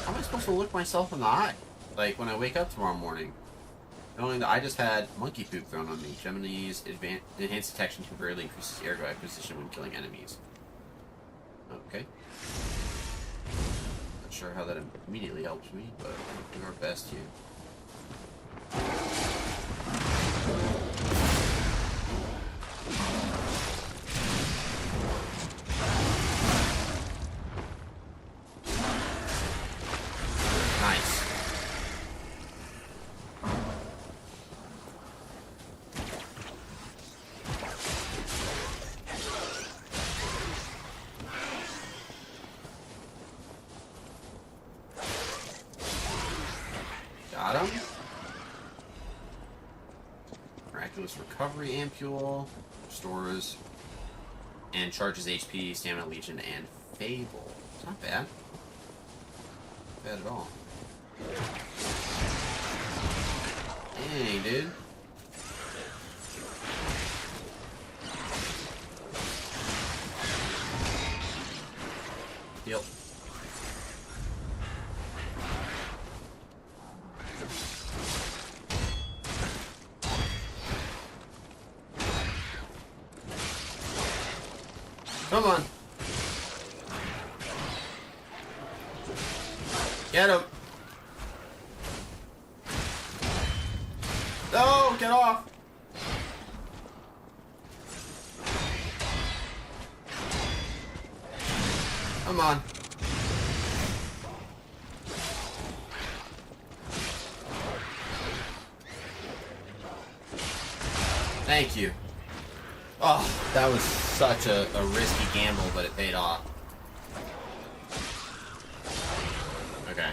How am I supposed to look myself in the eye? Like when I wake up tomorrow morning, knowing that I just had monkey poop thrown on me. Gemini's enhanced detection temporarily increases airgo acquisition when killing enemies. Okay. Not sure how that immediately helps me, but we'll do our best here. Nice. Got him. Miraculous recovery ampule. Restores and charges HP, stamina, legion, and fable. It's not bad. Not bad at all. Dang, dude. Yep. Come on. Get him. No, get off. Come on. Thank you. Oh, that was such a risky gamble, but it paid off. Okay.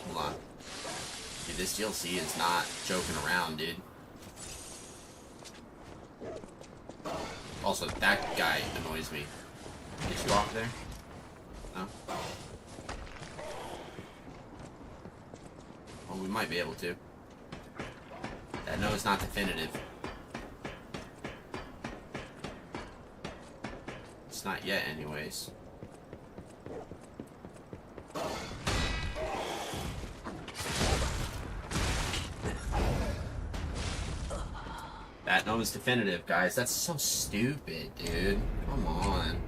Hold on. Dude, this DLC is not joking around, dude. Also, that guy annoys me. Get you off there? No? Well, we might be able to. That no is not definitive. It's not yet, anyways. That no is definitive, guys. That's so stupid, dude. Come on.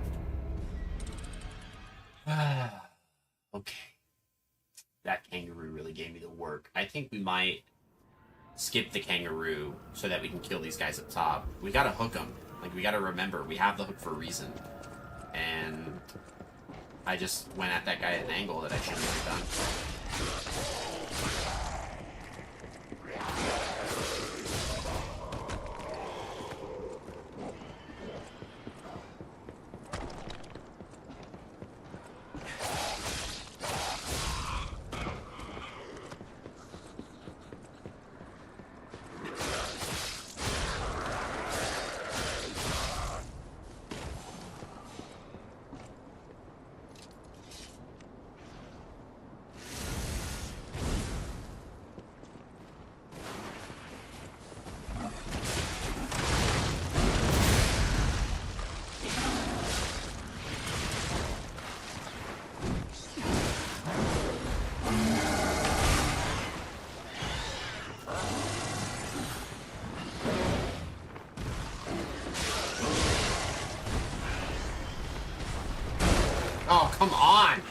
Okay. That kangaroo really gave me the work. I think we might skip the kangaroo so that we can kill these guys up top. We gotta hook them. Like, we gotta remember, we have the hook for a reason. And I just went at that guy at an angle that I shouldn't have done. Oh, come on!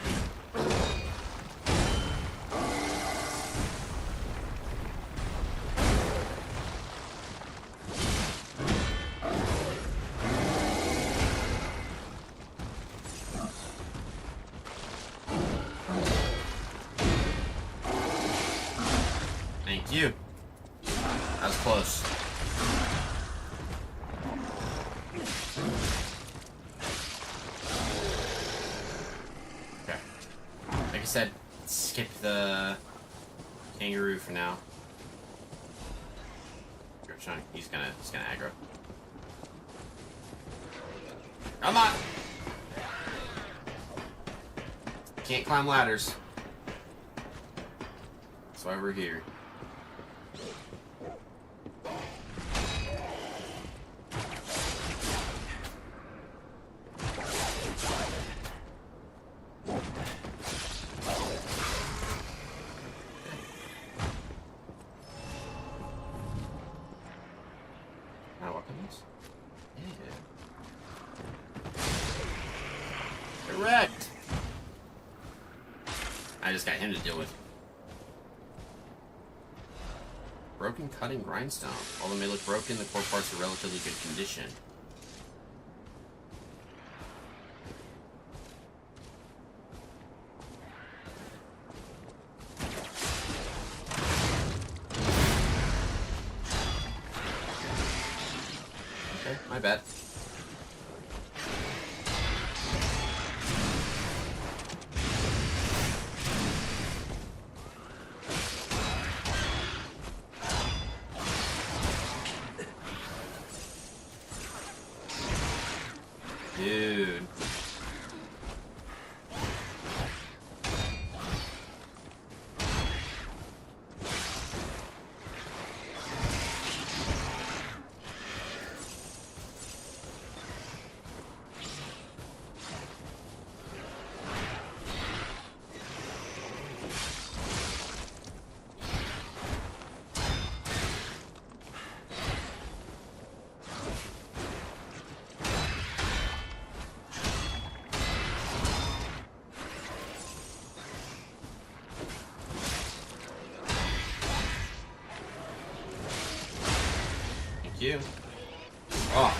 Thank you. That was close. Okay. Like I said, skip the kangaroo for now. He's gonna aggro. Come on! Can't climb ladders. That's why we're here. Now weapons? Yeah. Correct! I just got him to deal with. Broken cutting grindstone. Although it may look broken, the core parts are relatively good condition. Okay, my bad. Dude. You. Oh.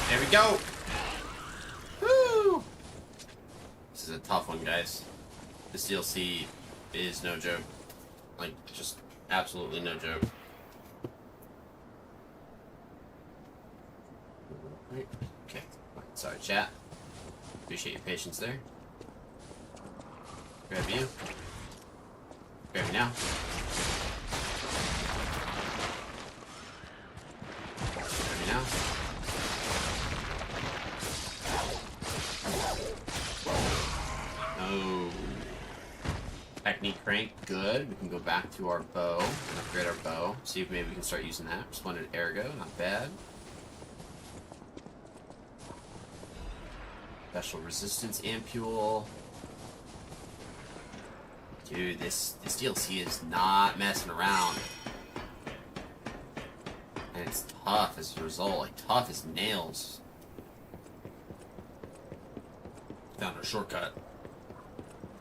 There we go. Woo! This is a tough one, guys. This DLC is no joke. Like, just absolutely no joke. Right. Okay. Sorry, chat. Appreciate your patience there. Grab you. Grab me now. Grab me now. Oh. Technique crank, good. We can go back to our bow and upgrade our bow. See if maybe we can start using that. Splendid ergo, not bad. Special resistance ampule. Dude, this DLC is not messing around. And it's tough as a result, like tough as nails. Found our shortcut.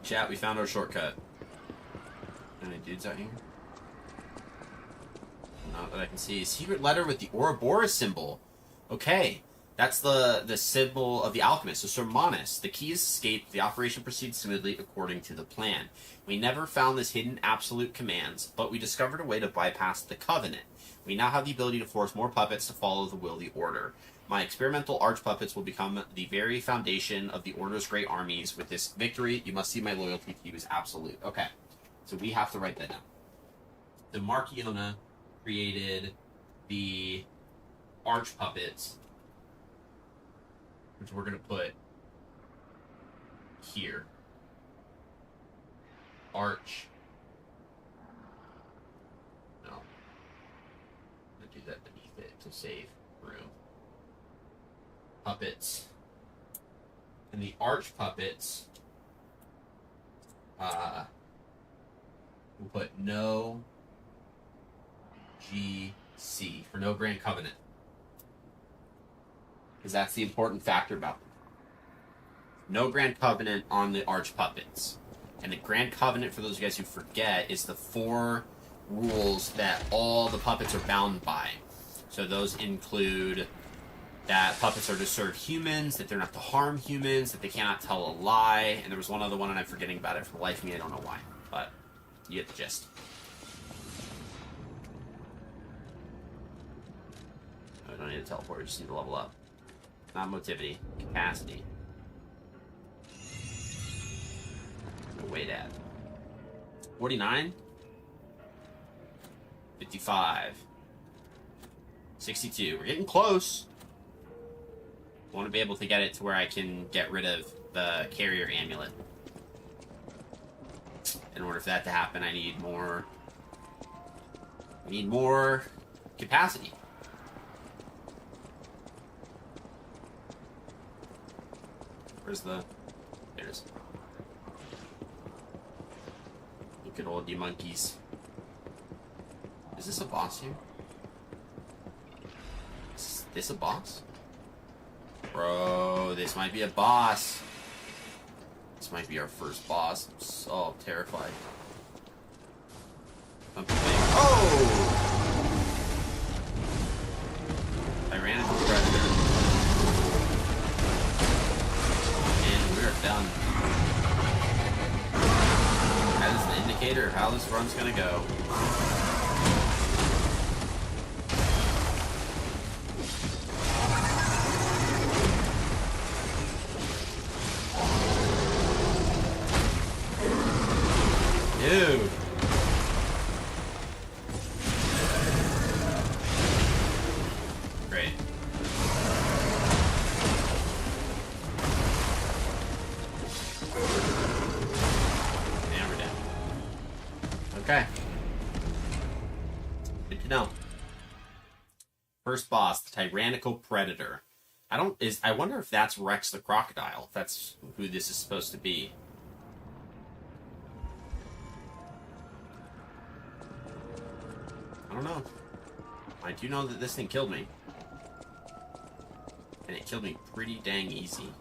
Chat, we found our shortcut. Any dudes out here? Not that I can see. Secret letter with the Ouroboros symbol. Okay. That's the symbol of the alchemist, so Sermonus. The key is escaped. The operation proceeds smoothly according to the plan. We never found this hidden absolute commands, but we discovered a way to bypass the covenant. We now have the ability to force more puppets to follow the will of the order. My experimental arch puppets will become the very foundation of the order's great armies. With this victory, you must see my loyalty to you is absolute. Okay. So we have to write that down. The Marchiona created the arch puppets, which we're going to put here. Arch. No. I'm going to do that beneath it to save room. Puppets. And the arch puppets, we'll put no GC for no Grand Covenant. Because that's the important factor about them. no Grand Covenant on the Arch Puppets. And the Grand Covenant, for those of you guys who forget, is the 4 rules that all the puppets are bound by. So those include that puppets are to serve humans, that they're not to harm humans, that they cannot tell a lie, and there was one other one and I'm forgetting about it for the life of me, I don't know why. But you get the gist. I don't need to teleport, we just need to level up. Not motivity, capacity. Weight at 49, 55, 62. We're getting close. I want to be able to get it to where I can get rid of the carrier amulet. In order for that to happen, I need more. I need more capacity. Where's the? There it is. Look at old you monkeys. Is this a boss here? Is this a boss? Bro, this might be a boss. This might be our first boss. I'm so terrified. Oh! I ran into the predator. And we're done. That is the indicator of how this run's gonna go. Dude. Great. And we're down. Okay. Good to know. First boss, the Tyrannical Predator. I wonder if that's Rex the Crocodile, if that's who this is supposed to be. I don't know. I do know that this thing killed me. And it killed me pretty dang easy.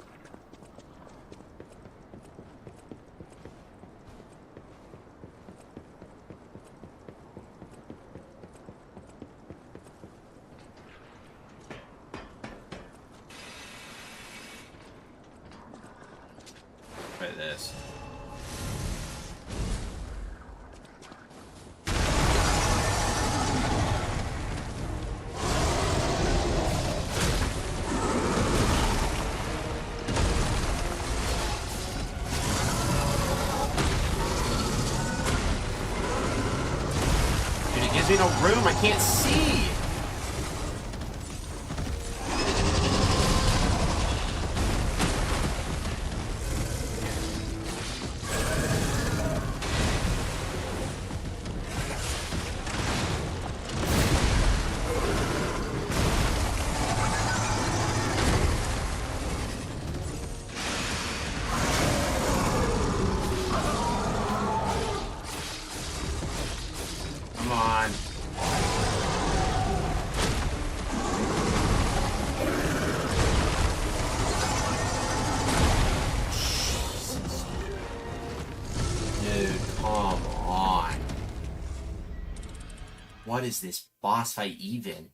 Try this. There's no room, I can't see! Come on. Dude, come on. What is this boss fight even?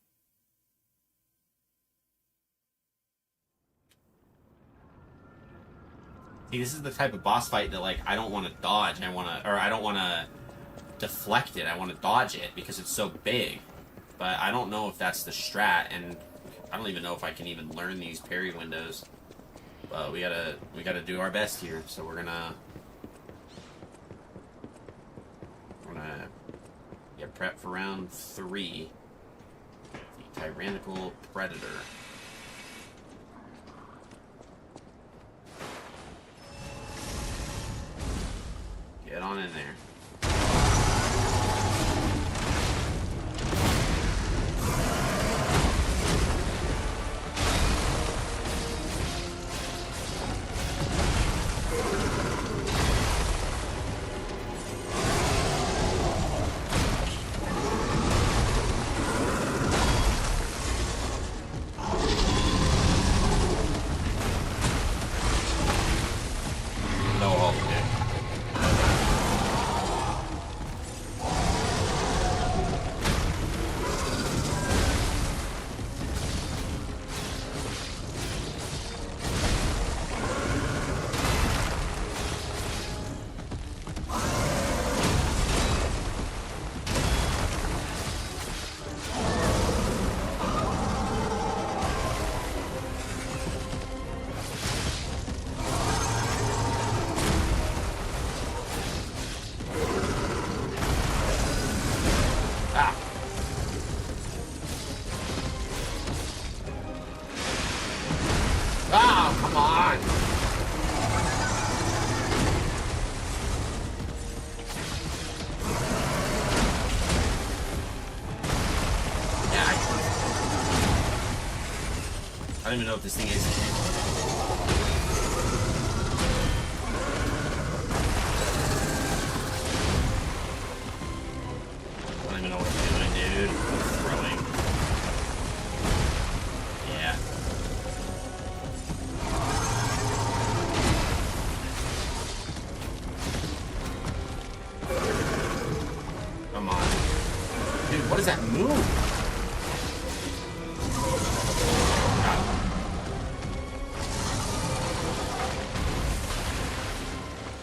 See, this is the type of boss fight that, like, I don't want to dodge. I don't want to deflect it. I want to dodge it because it's so big. But I don't know if that's the strat, and I don't even know if I can even learn these parry windows. But we gotta do our best here. So we're gonna get prep for round 3. The Tyrannical Predator. Get on in there. Ah. Oh, come on. Yeah. I don't even know what this thing is. I don't even know what I'm doing, dude. Throwing. Yeah. Come on. Dude, what is that move?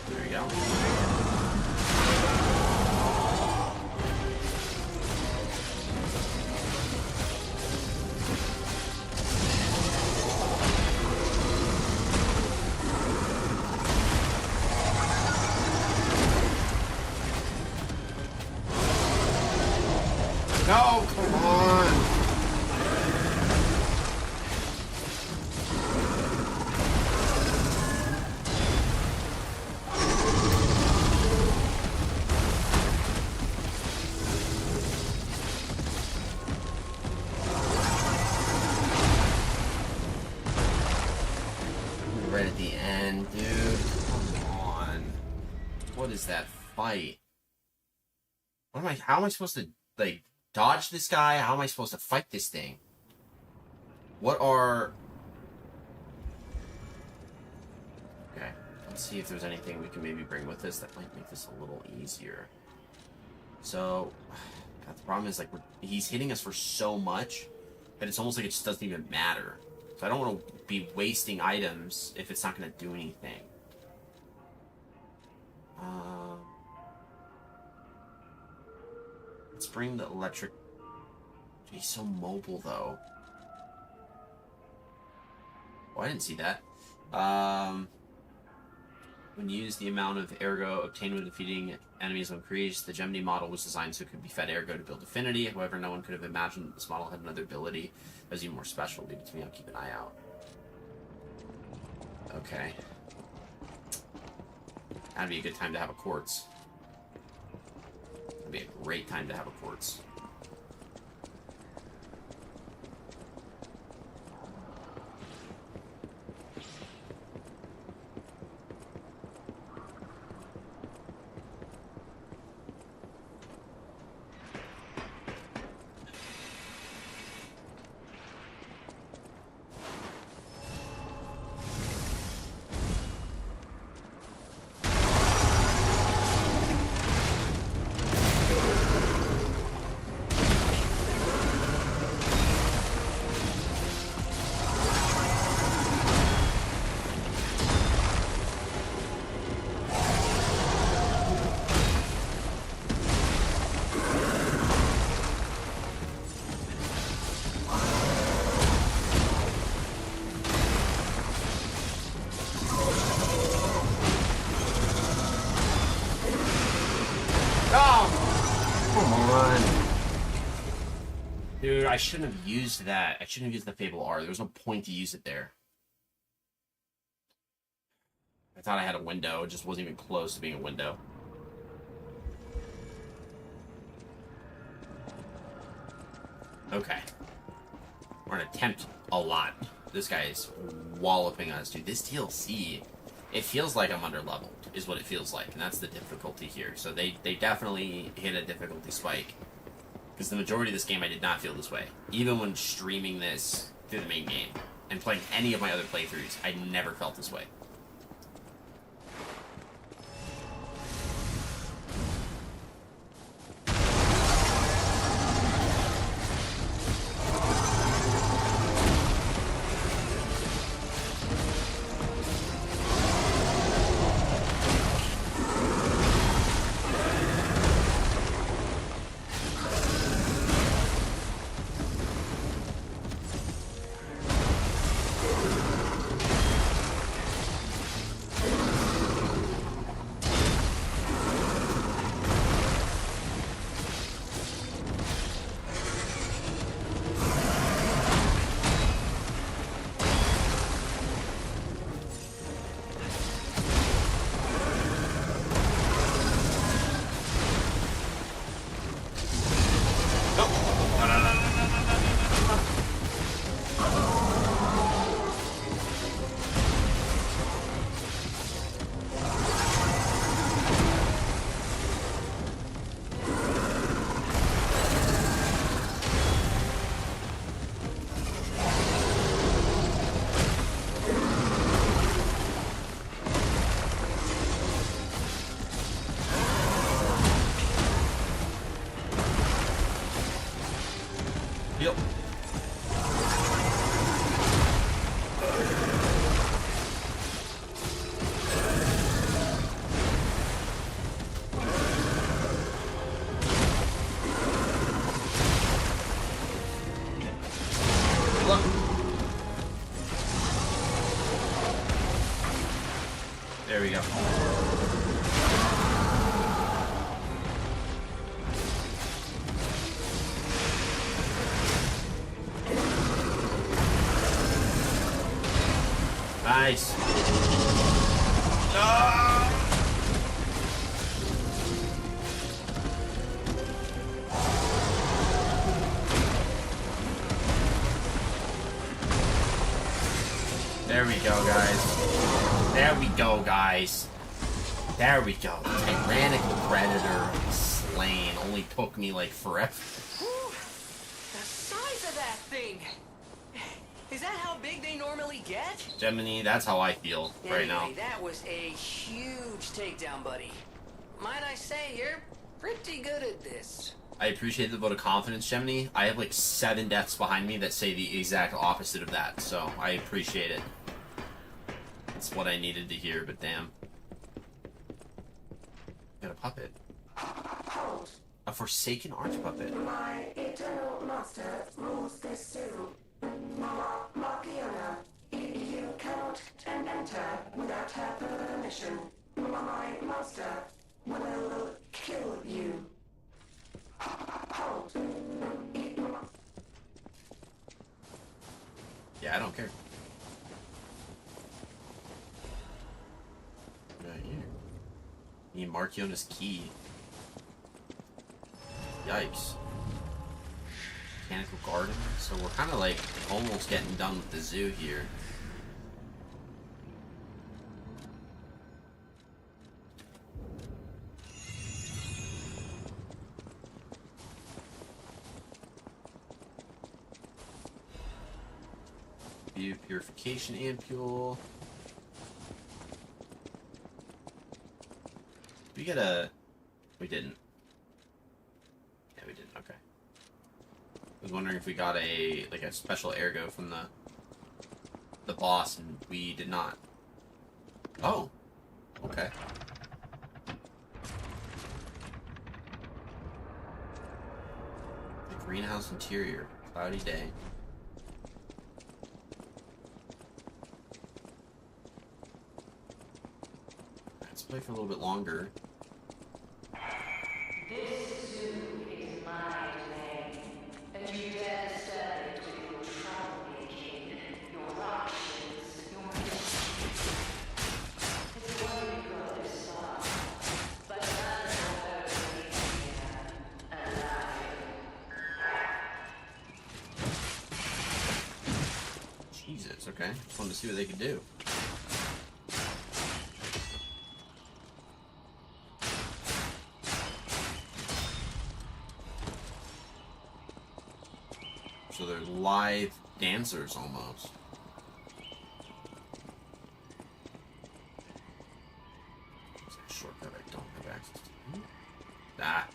There we go. No, come on. Right at the end, dude. Come on. What is that fight? How am I supposed to, like, dodge this guy? How am I supposed to fight this thing? What are... Okay, let's see if there's anything we can maybe bring with us that might make this a little easier. So, God, the problem is, like, he's hitting us for so much that it's almost like it just doesn't even matter. So I don't want to be wasting items if it's not going to do anything. Let's bring the electric... He's so mobile, though. Oh, I didn't see that. When used, the amount of ergo obtained when defeating enemies will increase. The Gemini model was designed so it could be fed ergo to build affinity. However, no one could have imagined that this model had another ability that was even more special. Leave it to me, I'll keep an eye out. Okay. That'd be a good time to have a quartz. That'd be a great time to have a quartz. Dude, I shouldn't have used that. I shouldn't have used the Fable R. There was no point to use it there. I thought I had a window. It just wasn't even close to being a window. Okay. We're gonna attempt a lot. This guy is walloping us, dude. This DLC, it feels like I'm underleveled, is what it feels like. And that's the difficulty here. So they definitely hit a difficulty spike. Because the majority of this game, I did not feel this way. Even when streaming this through the main game and playing any of my other playthroughs, I never felt this way. Yep. Look. There we go. Nice. Ah! There we go, guys. There we go, guys. There we go. Tyrannical predator slain. Only took me like forever. Whew, the size of that thing! Is that how big they normally get? Gemini, that's how I feel right now. Anyway, that was a huge takedown, buddy. Might I say, you're pretty good at this. I appreciate the vote of confidence, Gemini. I have like 7 deaths behind me that say the exact opposite of that, so I appreciate it. That's what I needed to hear, but damn. Got a puppet. A forsaken arch puppet. My eternal master rules this zoo. Markiana, you cannot enter without her permission. My master will kill you. Yeah, I don't care. Right here. Need Markiona's key. Yikes. Mechanical garden. So we're kind of like almost getting done with the zoo here. View purification ampule. We get a... We didn't. Yeah, we didn't. Okay. I was wondering if we got a like a special ergo from the boss, and we did not. Oh. Okay. The greenhouse interior. Cloudy day. Let's play for a little bit longer. This zoo is my domain, and you dare disturb it with your troublemaking, your options, your mischief. It's a wonder you got this far, but none of your own is here, alive. Jesus, okay. Just wanted to see what they could do. So they're live dancers almost. Is that a shortcut I don't have access to? Ah.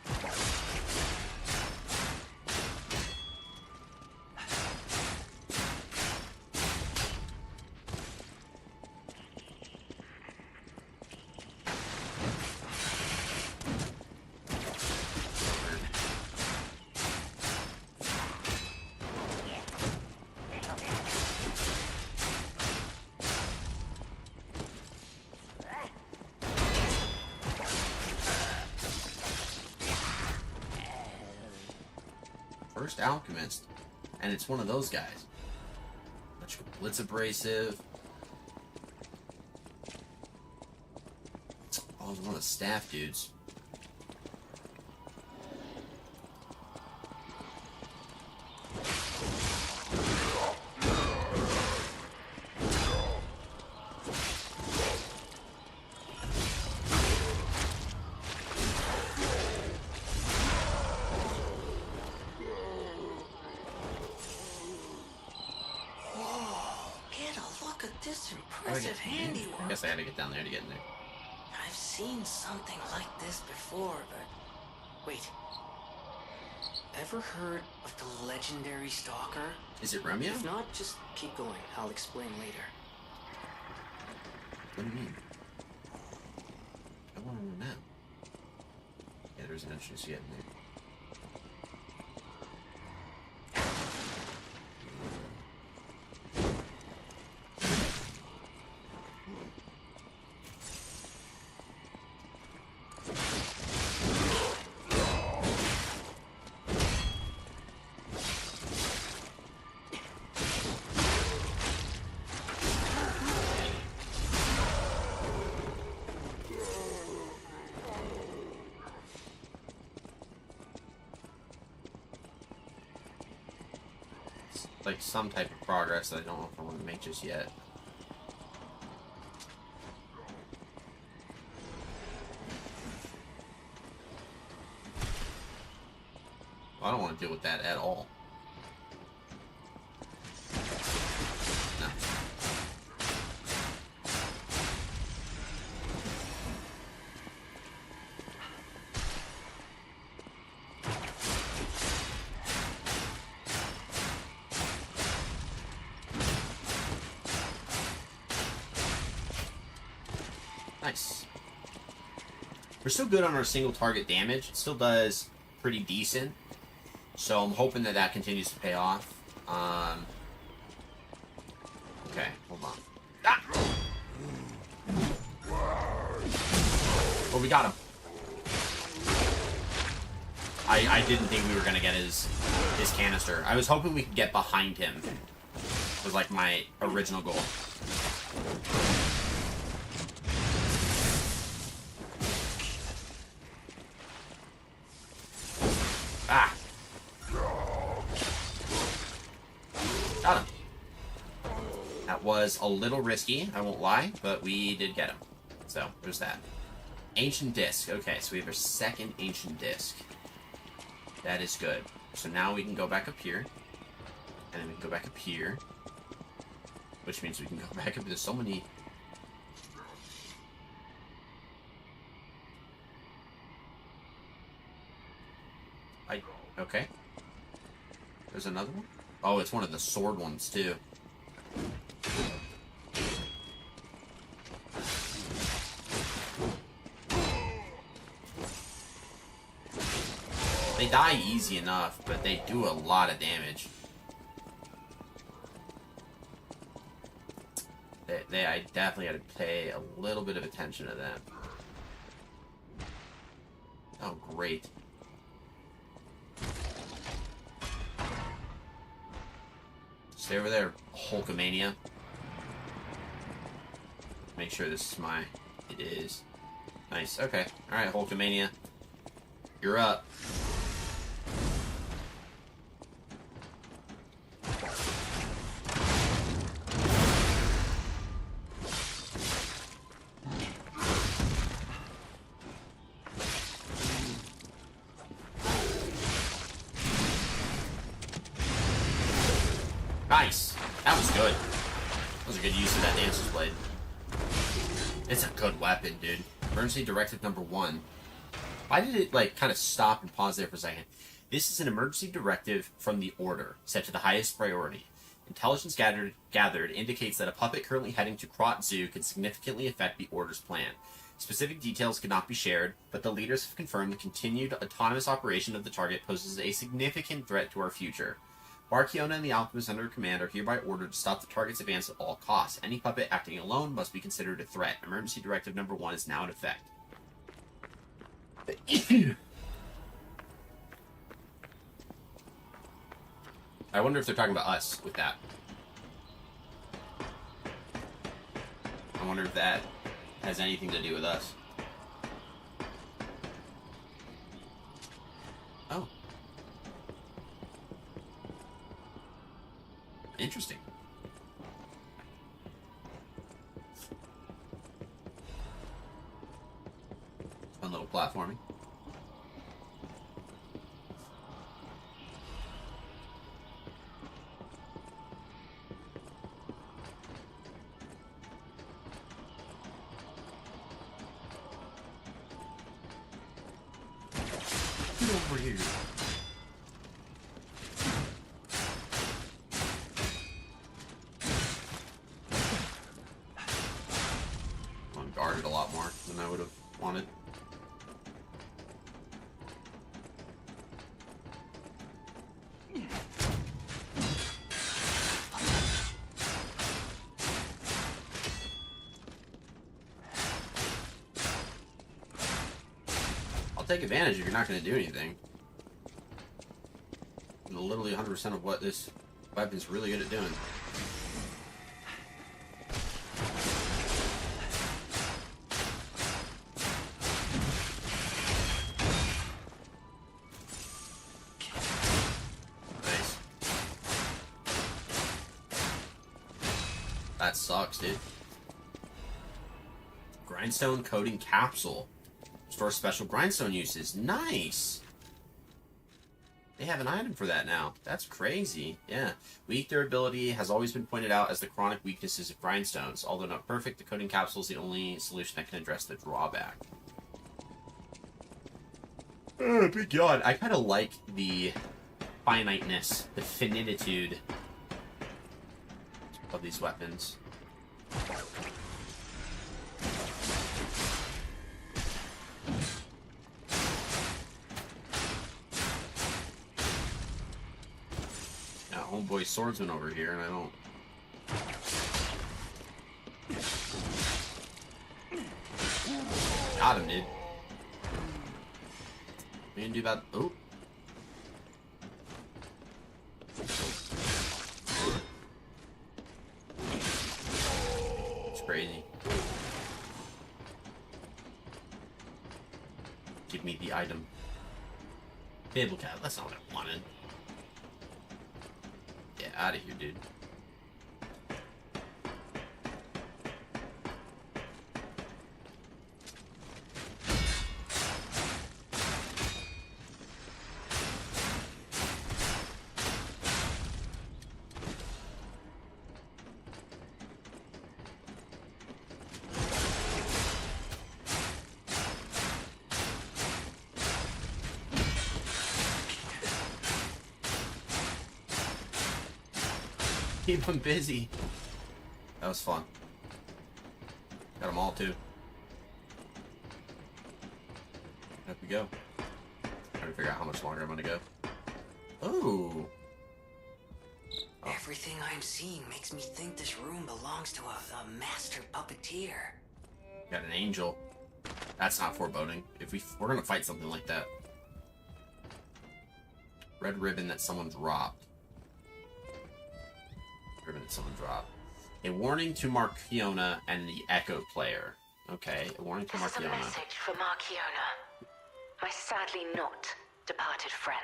First alchemist, and it's one of those guys. Electrical blitz abrasive. Oh, it's one of the staff dudes. This I impressive handiwork. guess I had to get down there to get in there. I've seen something like this before, but... Wait. Ever heard of the legendary Stalker? Is it Romeo? If not, just keep going. I'll explain later. What do you mean? I want to know now. Yeah, there's an entrance yet in there. Like some type of progress that I don't know if I want to make just yet. I don't want to deal with that at all. No. Nice. We're still good on our single target damage. It still does pretty decent. So I'm hoping that that continues to pay off. Okay, hold on. Ah! Oh, we got him. I didn't think we were gonna get his canister. I was hoping we could get behind him. Was like my original goal. Ah! Got him. That was a little risky, I won't lie, but we did get him. So, there's that. Ancient Disc. Okay, so we have our second Ancient Disc. That is good. So now we can go back up here. And then we can go back up here. Which means we can go back up. There's so many... Okay. There's another one? Oh, it's one of the sword ones, too. They die easy enough, but they do a lot of damage. I definitely got to pay a little bit of attention to them. Oh, great. Stay over there, Hulkamania. Make sure this is my... It is. Nice, okay. Alright, Hulkamania. You're up. Nice. That was good. That was a good use of that Dancer's Blade. It's a good weapon, dude. Emergency Directive number 1. Why did it, like, kind of stop and pause there for a second? This is an emergency directive from the Order, set to the highest priority. Intelligence gathered indicates that a puppet currently heading to Krat Zoo could significantly affect the Order's plan. Specific details could not be shared, but the leaders have confirmed the continued autonomous operation of the target poses a significant threat to our future. Barkiona and the Alchemist under command are hereby ordered to stop the target's advance at all costs. Any puppet acting alone must be considered a threat. Emergency Directive number 1 is now in effect. I wonder if they're talking about us with that. I wonder if that has anything to do with us. Oh. Interesting. Fun little platforming. Get over here. wanted. I'll take advantage if you're not going to do anything. Literally 100% of what this weapon's really good at doing. Nice. That sucks, dude. Grindstone coating capsule. For special grindstone uses. Nice! They have an item for that now. That's crazy. Yeah. Weak durability has always been pointed out as the chronic weaknesses of grindstones. Although not perfect, the coating capsule is the only solution that can address the drawback. Big yawn. I kind of like the finiteness, the finitude of these weapons. Homeboy swordsman over here, and I don't. Got him, dude. We can do about. Oh. It's crazy. Give me the item. Fable cat. That's not what I wanted. Get out of here, dude. Keep him busy. That was fun. Got them all too. Up we go. Trying to figure out how much longer I'm gonna go. Oh. Everything I'm seeing makes me think this room belongs to a master puppeteer. Got an angel. That's not foreboding. If we're gonna fight something like that. Red ribbon that someone dropped. Ribbon that someone dropped. A warning to Markiona and the Echo player. Okay, a warning to This is a Markiona. message for Markiona, my sadly not departed friend.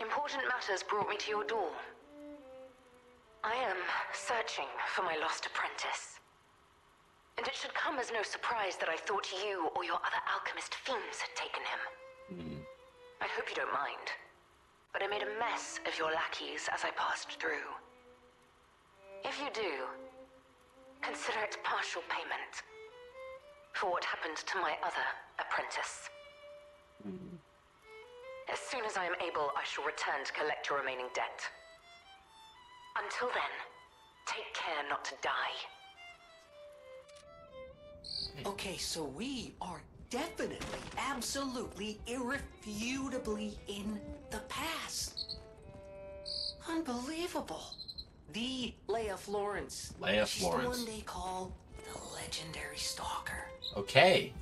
Important matters brought me to your door. I am searching for my lost apprentice. And it should come as no surprise that I thought you or your other alchemist fiends had taken him. I hope you don't mind, but I made a mess of your lackeys as I passed through. If you do, consider it partial payment for what happened to my other apprentice. As soon as I am able, I shall return to collect your remaining debt. Until then, take care not to die. Okay, so we are definitely, absolutely, irrefutably in the past. Unbelievable. The Leia Florence. Leia She's Florence. the one they call the legendary Stalker. Okay.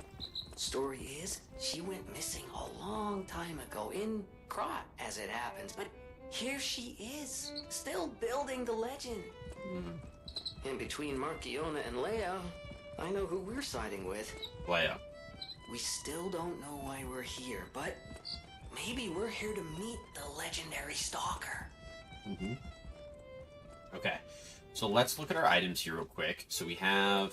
Story is, she went missing a long time ago in Krat, as it happens, but here she is, still building the legend. In between Markiona and Leia, I know who we're siding with. Leia. We still don't know why we're here, but maybe we're here to meet the legendary Stalker. Okay, so let's look at our items here real quick. So we have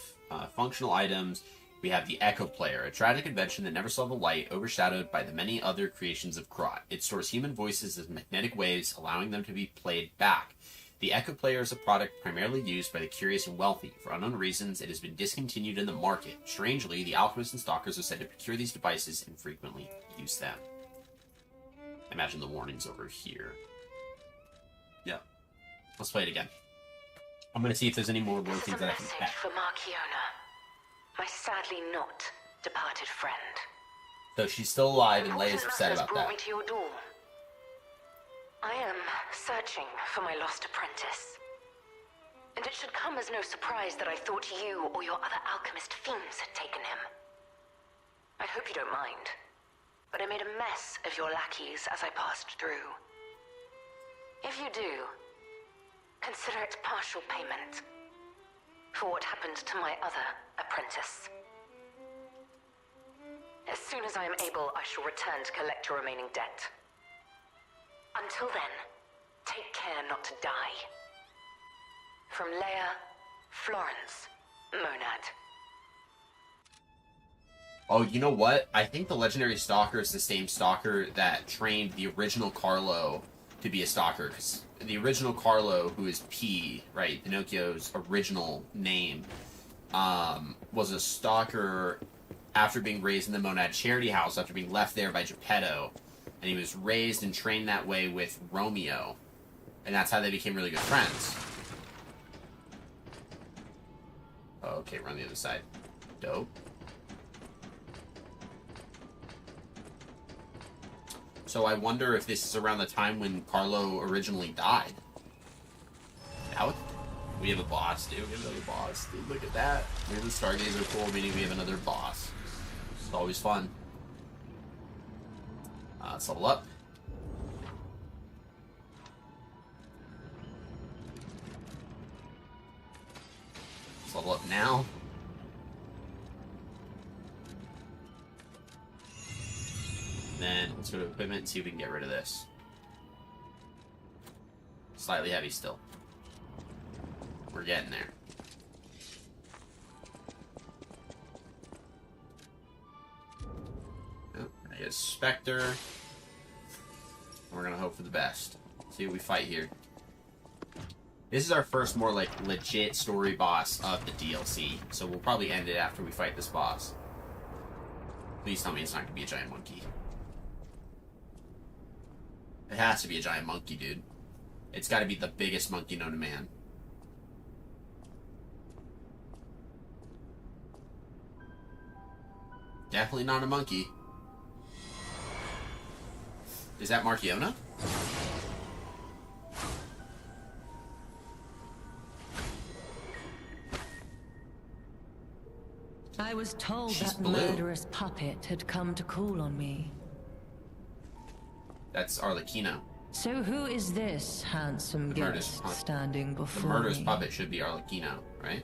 functional items. We have the Echo Player, a tragic invention that never saw the light, overshadowed by the many other creations of Krat. It stores human voices as magnetic waves, allowing them to be played back. The Echo Player is a product primarily used by the curious and wealthy. For unknown reasons, it has been discontinued in the market. Strangely, the alchemists and stalkers are said to procure these devices and frequently use them. Imagine the warnings over here. Yeah. Let's play it again. I'm going to see if there's any more This is a things that I can message catch. for Markiona, my sadly not departed friend. So she's still alive, and Important Leia's upset matters about brought that. me to your door. I am searching for my lost apprentice. And it should come as no surprise that I thought you or your other alchemist fiends had taken him. I hope you don't mind, but I made a mess of your lackeys as I passed through. If you do, consider it partial payment for what happened to my other apprentice. As soon as I am able, I shall return to collect your remaining debt. Until then, take care not to die. From Leia, Florence, Monad. Oh, you know what? I think the legendary Stalker is the same Stalker that trained the original Carlo to be a Stalker. Because the original Carlo, who is P, right, Pinocchio's original name, was a Stalker after being raised in the Monad charity house, after being left there by Geppetto. And he was raised and trained that way with Romeo. And that's how they became really good friends. Oh, okay, we're on the other side. Dope. So I wonder if this is around the time when Carlo originally died. Now we have a boss, dude. We have another boss, dude. Look at that. Maybe the Stargazer cool, meaning we have another boss. It's always fun. Let's level up. Let's level up now. Then let's go to equipment and see if we can get rid of this. Slightly heavy still. We're getting there. Oh, I get a Spectre. We're gonna hope for the best. See what we fight here. This is our first more like legit story boss of the DLC, so we'll probably end it after we fight this boss. Please tell me it's not gonna be a giant monkey. It has to be a giant monkey, dude. It's gotta be the biggest monkey known to man. Definitely not a monkey. Is that Marchiona? I was told She's that blue. murderous puppet had come to call on me. That's Arlecchino. So who is this handsome The murderous guest puppet. standing The before murderous me? puppet should be Arlecchino, right?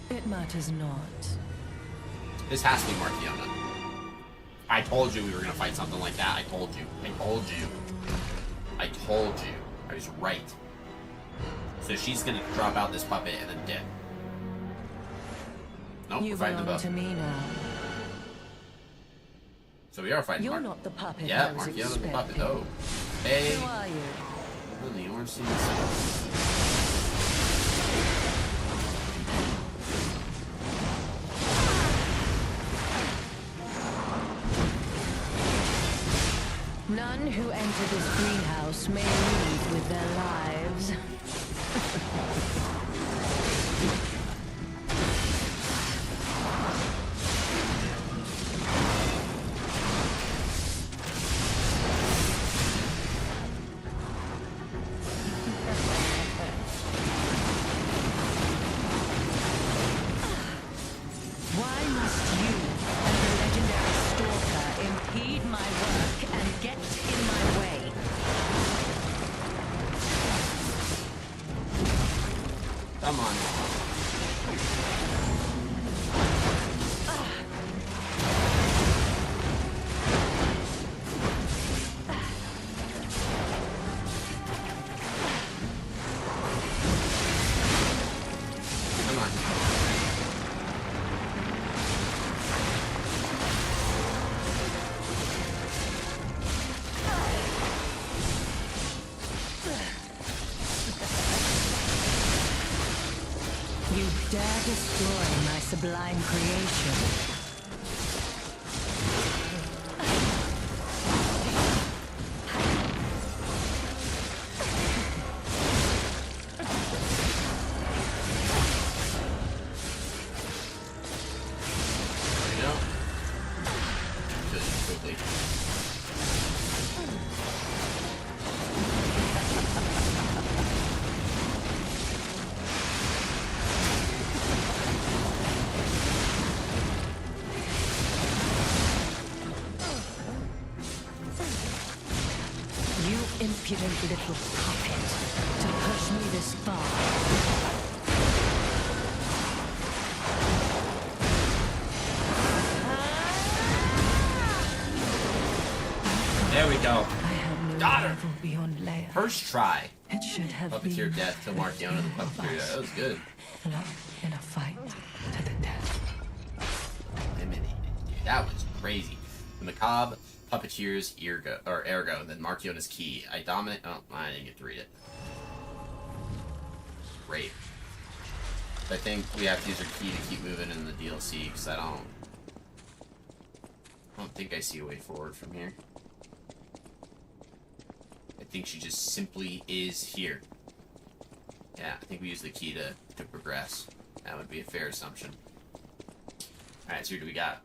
It matters not. This has to be Marchiona. I told you we were gonna fight something like that. I told you. I told you. I told you. I was right. So she's gonna drop out this puppet and then dip. Nope, You we're fighting them belong both. to me now. So we are fighting You're Mark. not the puppet Yeah, I was Marchiona's the puppet. expecting. Oh. Hey. Who are you? Oh, the orange scene. None who enter this greenhouse may leave with their lives. Why must you and the legendary Stalker impede my work and get in my way? Come on. Come on. You dare destroy my sublime creation. impudent little puppet to push me this far. There we go. I have no Got her. rival beyond Leia. First try. It should have Puppeteer been death to Markiona the Puppeteer. That was good. alone in a fight to the death. Eliminated. Dude, that was crazy. The macabre puppeteer's ergo, then Markiona's key. I dominate. Oh, I didn't get to read it. Great. I think we have to use our key to keep moving in the DLC because I don't think I see a way forward from here. I think she just simply is here. Yeah, I think we use the key to progress. That would be a fair assumption. Alright, so who do we got?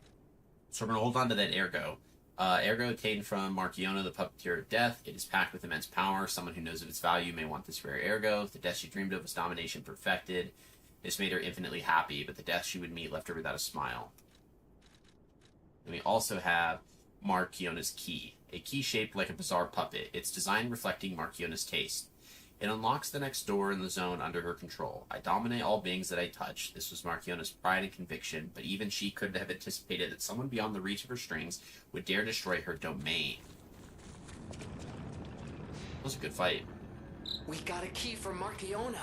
So we're going to hold on to that ergo. Ergo obtained from Markiona, the Puppeteer of Death. It is packed with immense power. Someone who knows of its value may want this rare ergo. The death she dreamed of was domination perfected. This made her infinitely happy, but the death she would meet left her without a smile. And we also have Markiona's key. A key shaped like a bizarre puppet. Its design reflecting Markiona's taste. It unlocks the next door in the zone under her control. I dominate all beings that I touch. This was Markiona's pride and conviction, but even she couldn't have anticipated that someone beyond the reach of her strings would dare destroy her domain. That was a good fight. We got a key for Markiona.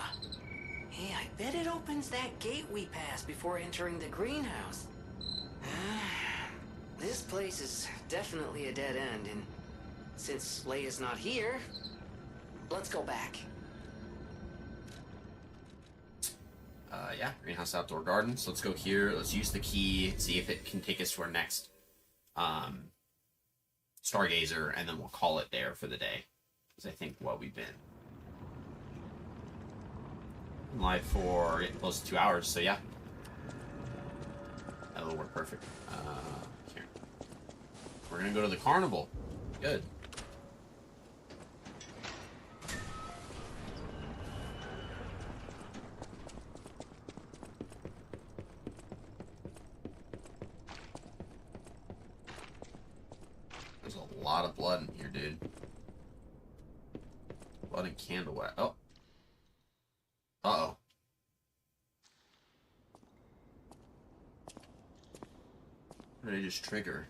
Hey, I bet it opens that gate we passed before entering the greenhouse. This place is definitely a dead end, and since Leia's not here, let's go back. Yeah, greenhouse outdoor garden. So let's go here. Let's use the key, see if it can take us to our next Stargazer, and then we'll call it there for the day. Because I think what we've been live for close to 2 hours, so yeah. That'll work perfect. Here. We're gonna go to the carnival. Good. There's a lot of blood in here, dude. Blood and candle wax. Oh. Uh-oh. What did I just trigger?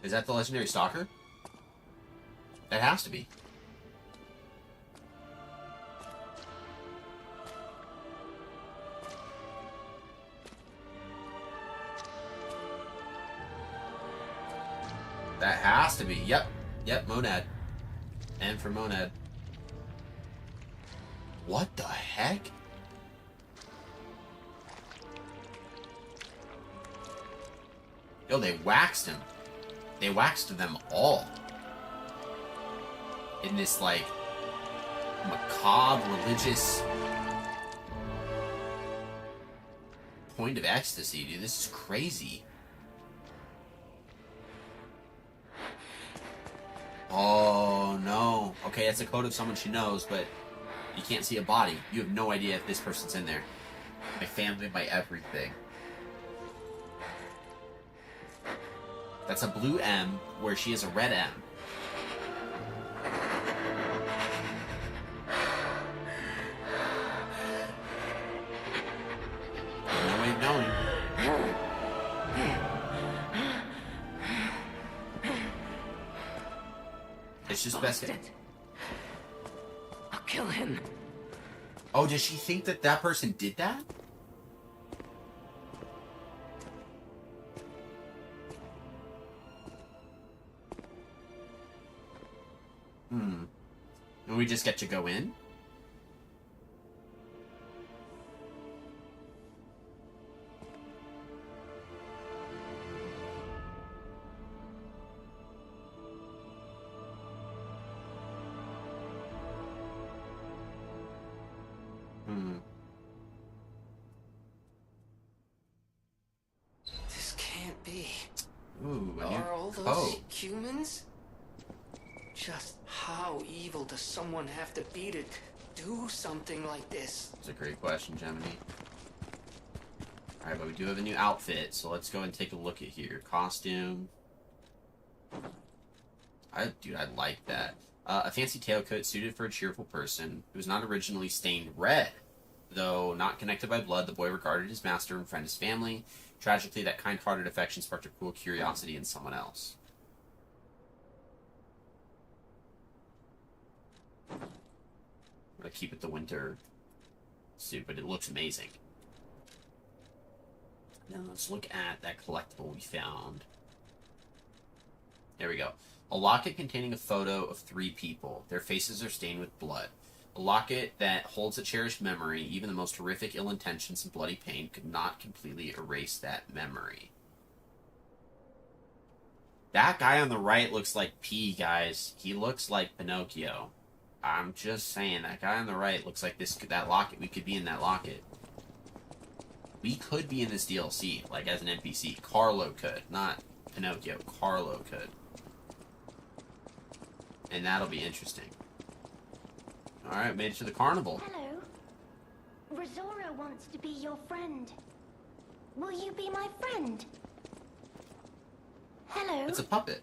Is that the legendary Stalker? That has to be. That has to be. Yep. Yep, Monad. And for Monad. What the heck? Yo, they waxed him. They waxed them all. In this, like, macabre, religious point of ecstasy, dude. This is crazy. Oh, no. Okay, that's a code of someone she knows, but you can't see a body. You have no idea if this person's in there. My family, my everything. That's a blue M, where she is a red M. No way of knowing. It's just best. I'll kill him. Oh, does she think that that person did that? And we just get to go in? This can't be. Ooh, Are all those code. humans? Just how evil does someone have to be to do something like this? That's a great question, Gemini. Alright, but we do have a new outfit, so let's go and take a look at here. Costume. Dude, I like that. A fancy tailcoat suited for a cheerful person who was not originally stained red. Though not connected by blood, the boy regarded his master and friend as family. Tragically, that kind-hearted affection sparked a cruel curiosity in someone else. I'm gonna keep it the winter suit, but it looks amazing. Now let's look at that collectible we found. There we go. A locket containing a photo of 3 people. Their faces are stained with blood. A locket that holds a cherished memory. Even the most horrific ill intentions and bloody pain could not completely erase that memory. That guy on the right looks like P, guys. He looks like Pinocchio. I'm just saying, that guy on the right looks like that locket. We could be in that locket. We could be in this DLC, like as an NPC. Carlo could, not Pinocchio. Carlo could. And that'll be interesting. Alright, made it to the carnival. Hello. Rosora wants to be your friend. Will you be my friend? Hello. It's a puppet.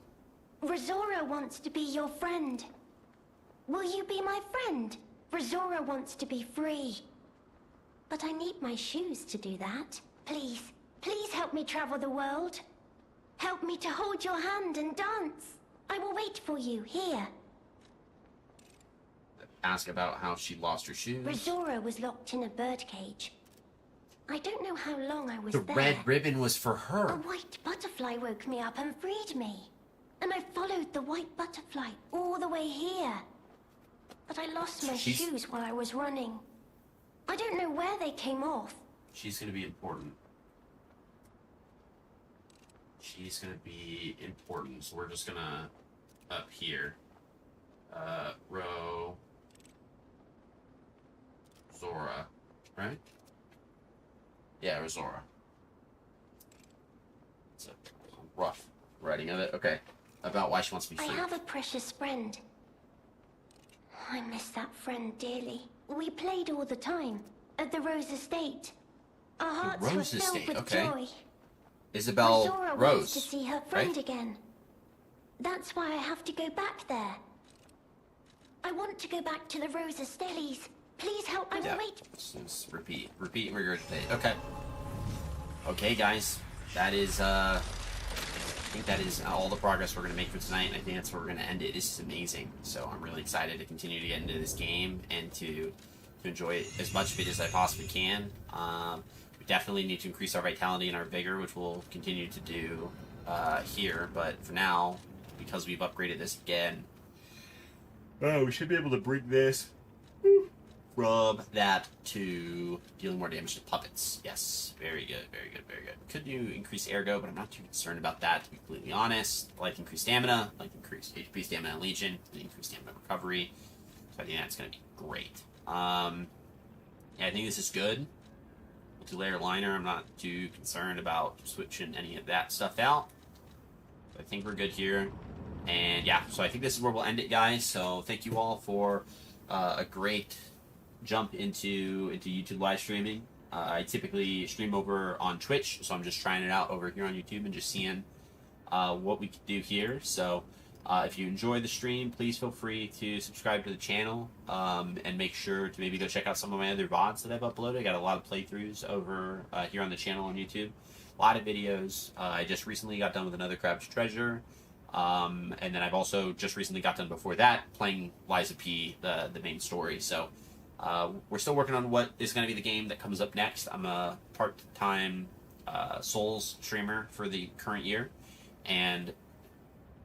Rosora wants to be your friend. Will you be my friend? Rosora wants to be free. But I need my shoes to do that. Please, please help me travel the world. Help me to hold your hand and dance. I will wait for you here. Ask about how she lost her shoes. Rosora was locked in a birdcage. I don't know how long I was The there. red ribbon was for her. A white butterfly woke me up and freed me. And I followed the white butterfly all the way here. But I lost my shoes while I was running. I don't know where they came off. She's gonna be important. She's gonna be important. So we're just gonna up here. Zora, right? Yeah, Rosora. It's a rough writing of it. Okay. About why she wants to be I free. have a precious friend. I miss that friend dearly. We played all the time at the Rose Estate. Our hearts were Rose filled Estate, with okay. joy. Isabel Rosora Rose. wants to see her friend right? again. That's why I have to go back there. I want to go back to the Rose Estate. Please help. I will wait. Just repeat and regurgitate. Okay. Okay, guys. That is, I think that is all the progress we're going to make for tonight, and I think that's where we're going to end it. This is amazing. So I'm really excited to continue to get into this game and to enjoy it, as much of it as I possibly can. We definitely need to increase our vitality and our vigor, which we'll continue to do here. But for now, because we've upgraded this again, we should be able to bring this from that to dealing more damage to puppets. Yes, very good, very good, very good. Could do increase ergo, but I'm not too concerned about that, to be completely honest. I like increased stamina, I like increased HP, stamina, and legion, and increased stamina recovery. So I think that's going to be great. Yeah, I think this is good. Multi-layer liner, I'm not too concerned about switching any of that stuff out. I think we're good here. And yeah, so I think this is where we'll end it, guys. So thank you all for a great jump into YouTube live streaming. I typically stream over on Twitch, so I'm just trying it out over here on YouTube and just seeing what we can do here. So if you enjoy the stream, please feel free to subscribe to the channel and make sure to maybe go check out some of my other VODs that I've uploaded. I got a lot of playthroughs over here on the channel on YouTube. A lot of videos. I just recently got done with another Crab's Treasure. And then I've also just recently got done before that playing Liza P, the main story. So we're still working on what is going to be the game that comes up next. I'm a part-time Souls streamer for the current year, and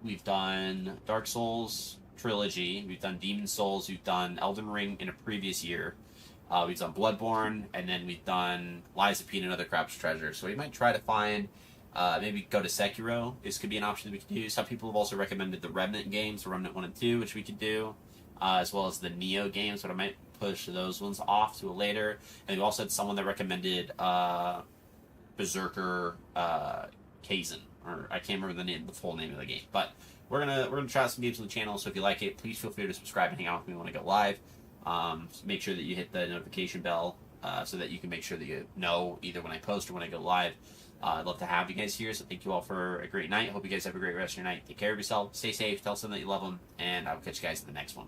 we've done Dark Souls Trilogy, we've done Demon Souls, we've done Elden Ring in a previous year, we've done Bloodborne, and then we've done Liza P and another Crab's Treasure. So we might try to find maybe go to Sekiro. This could be an option that we could do. Some people have also recommended the Remnant games, Remnant 1 and 2, which we could do, as well as the Neo games, but I might push those ones off to a later. And we also had someone that recommended Berserker Kaizen, or I can't remember the full name of the game. But we're gonna try some games on the channel, so if you like it, please feel free to subscribe and hang out with me when I go live. So make sure that you hit the notification bell so that you can make sure that you know either when I post or when I go live. I'd love to have you guys here, so thank you all for a great night. Hope you guys have a great rest of your night. Take care of yourself, stay safe, tell someone that you love them, and I will catch you guys in the next one.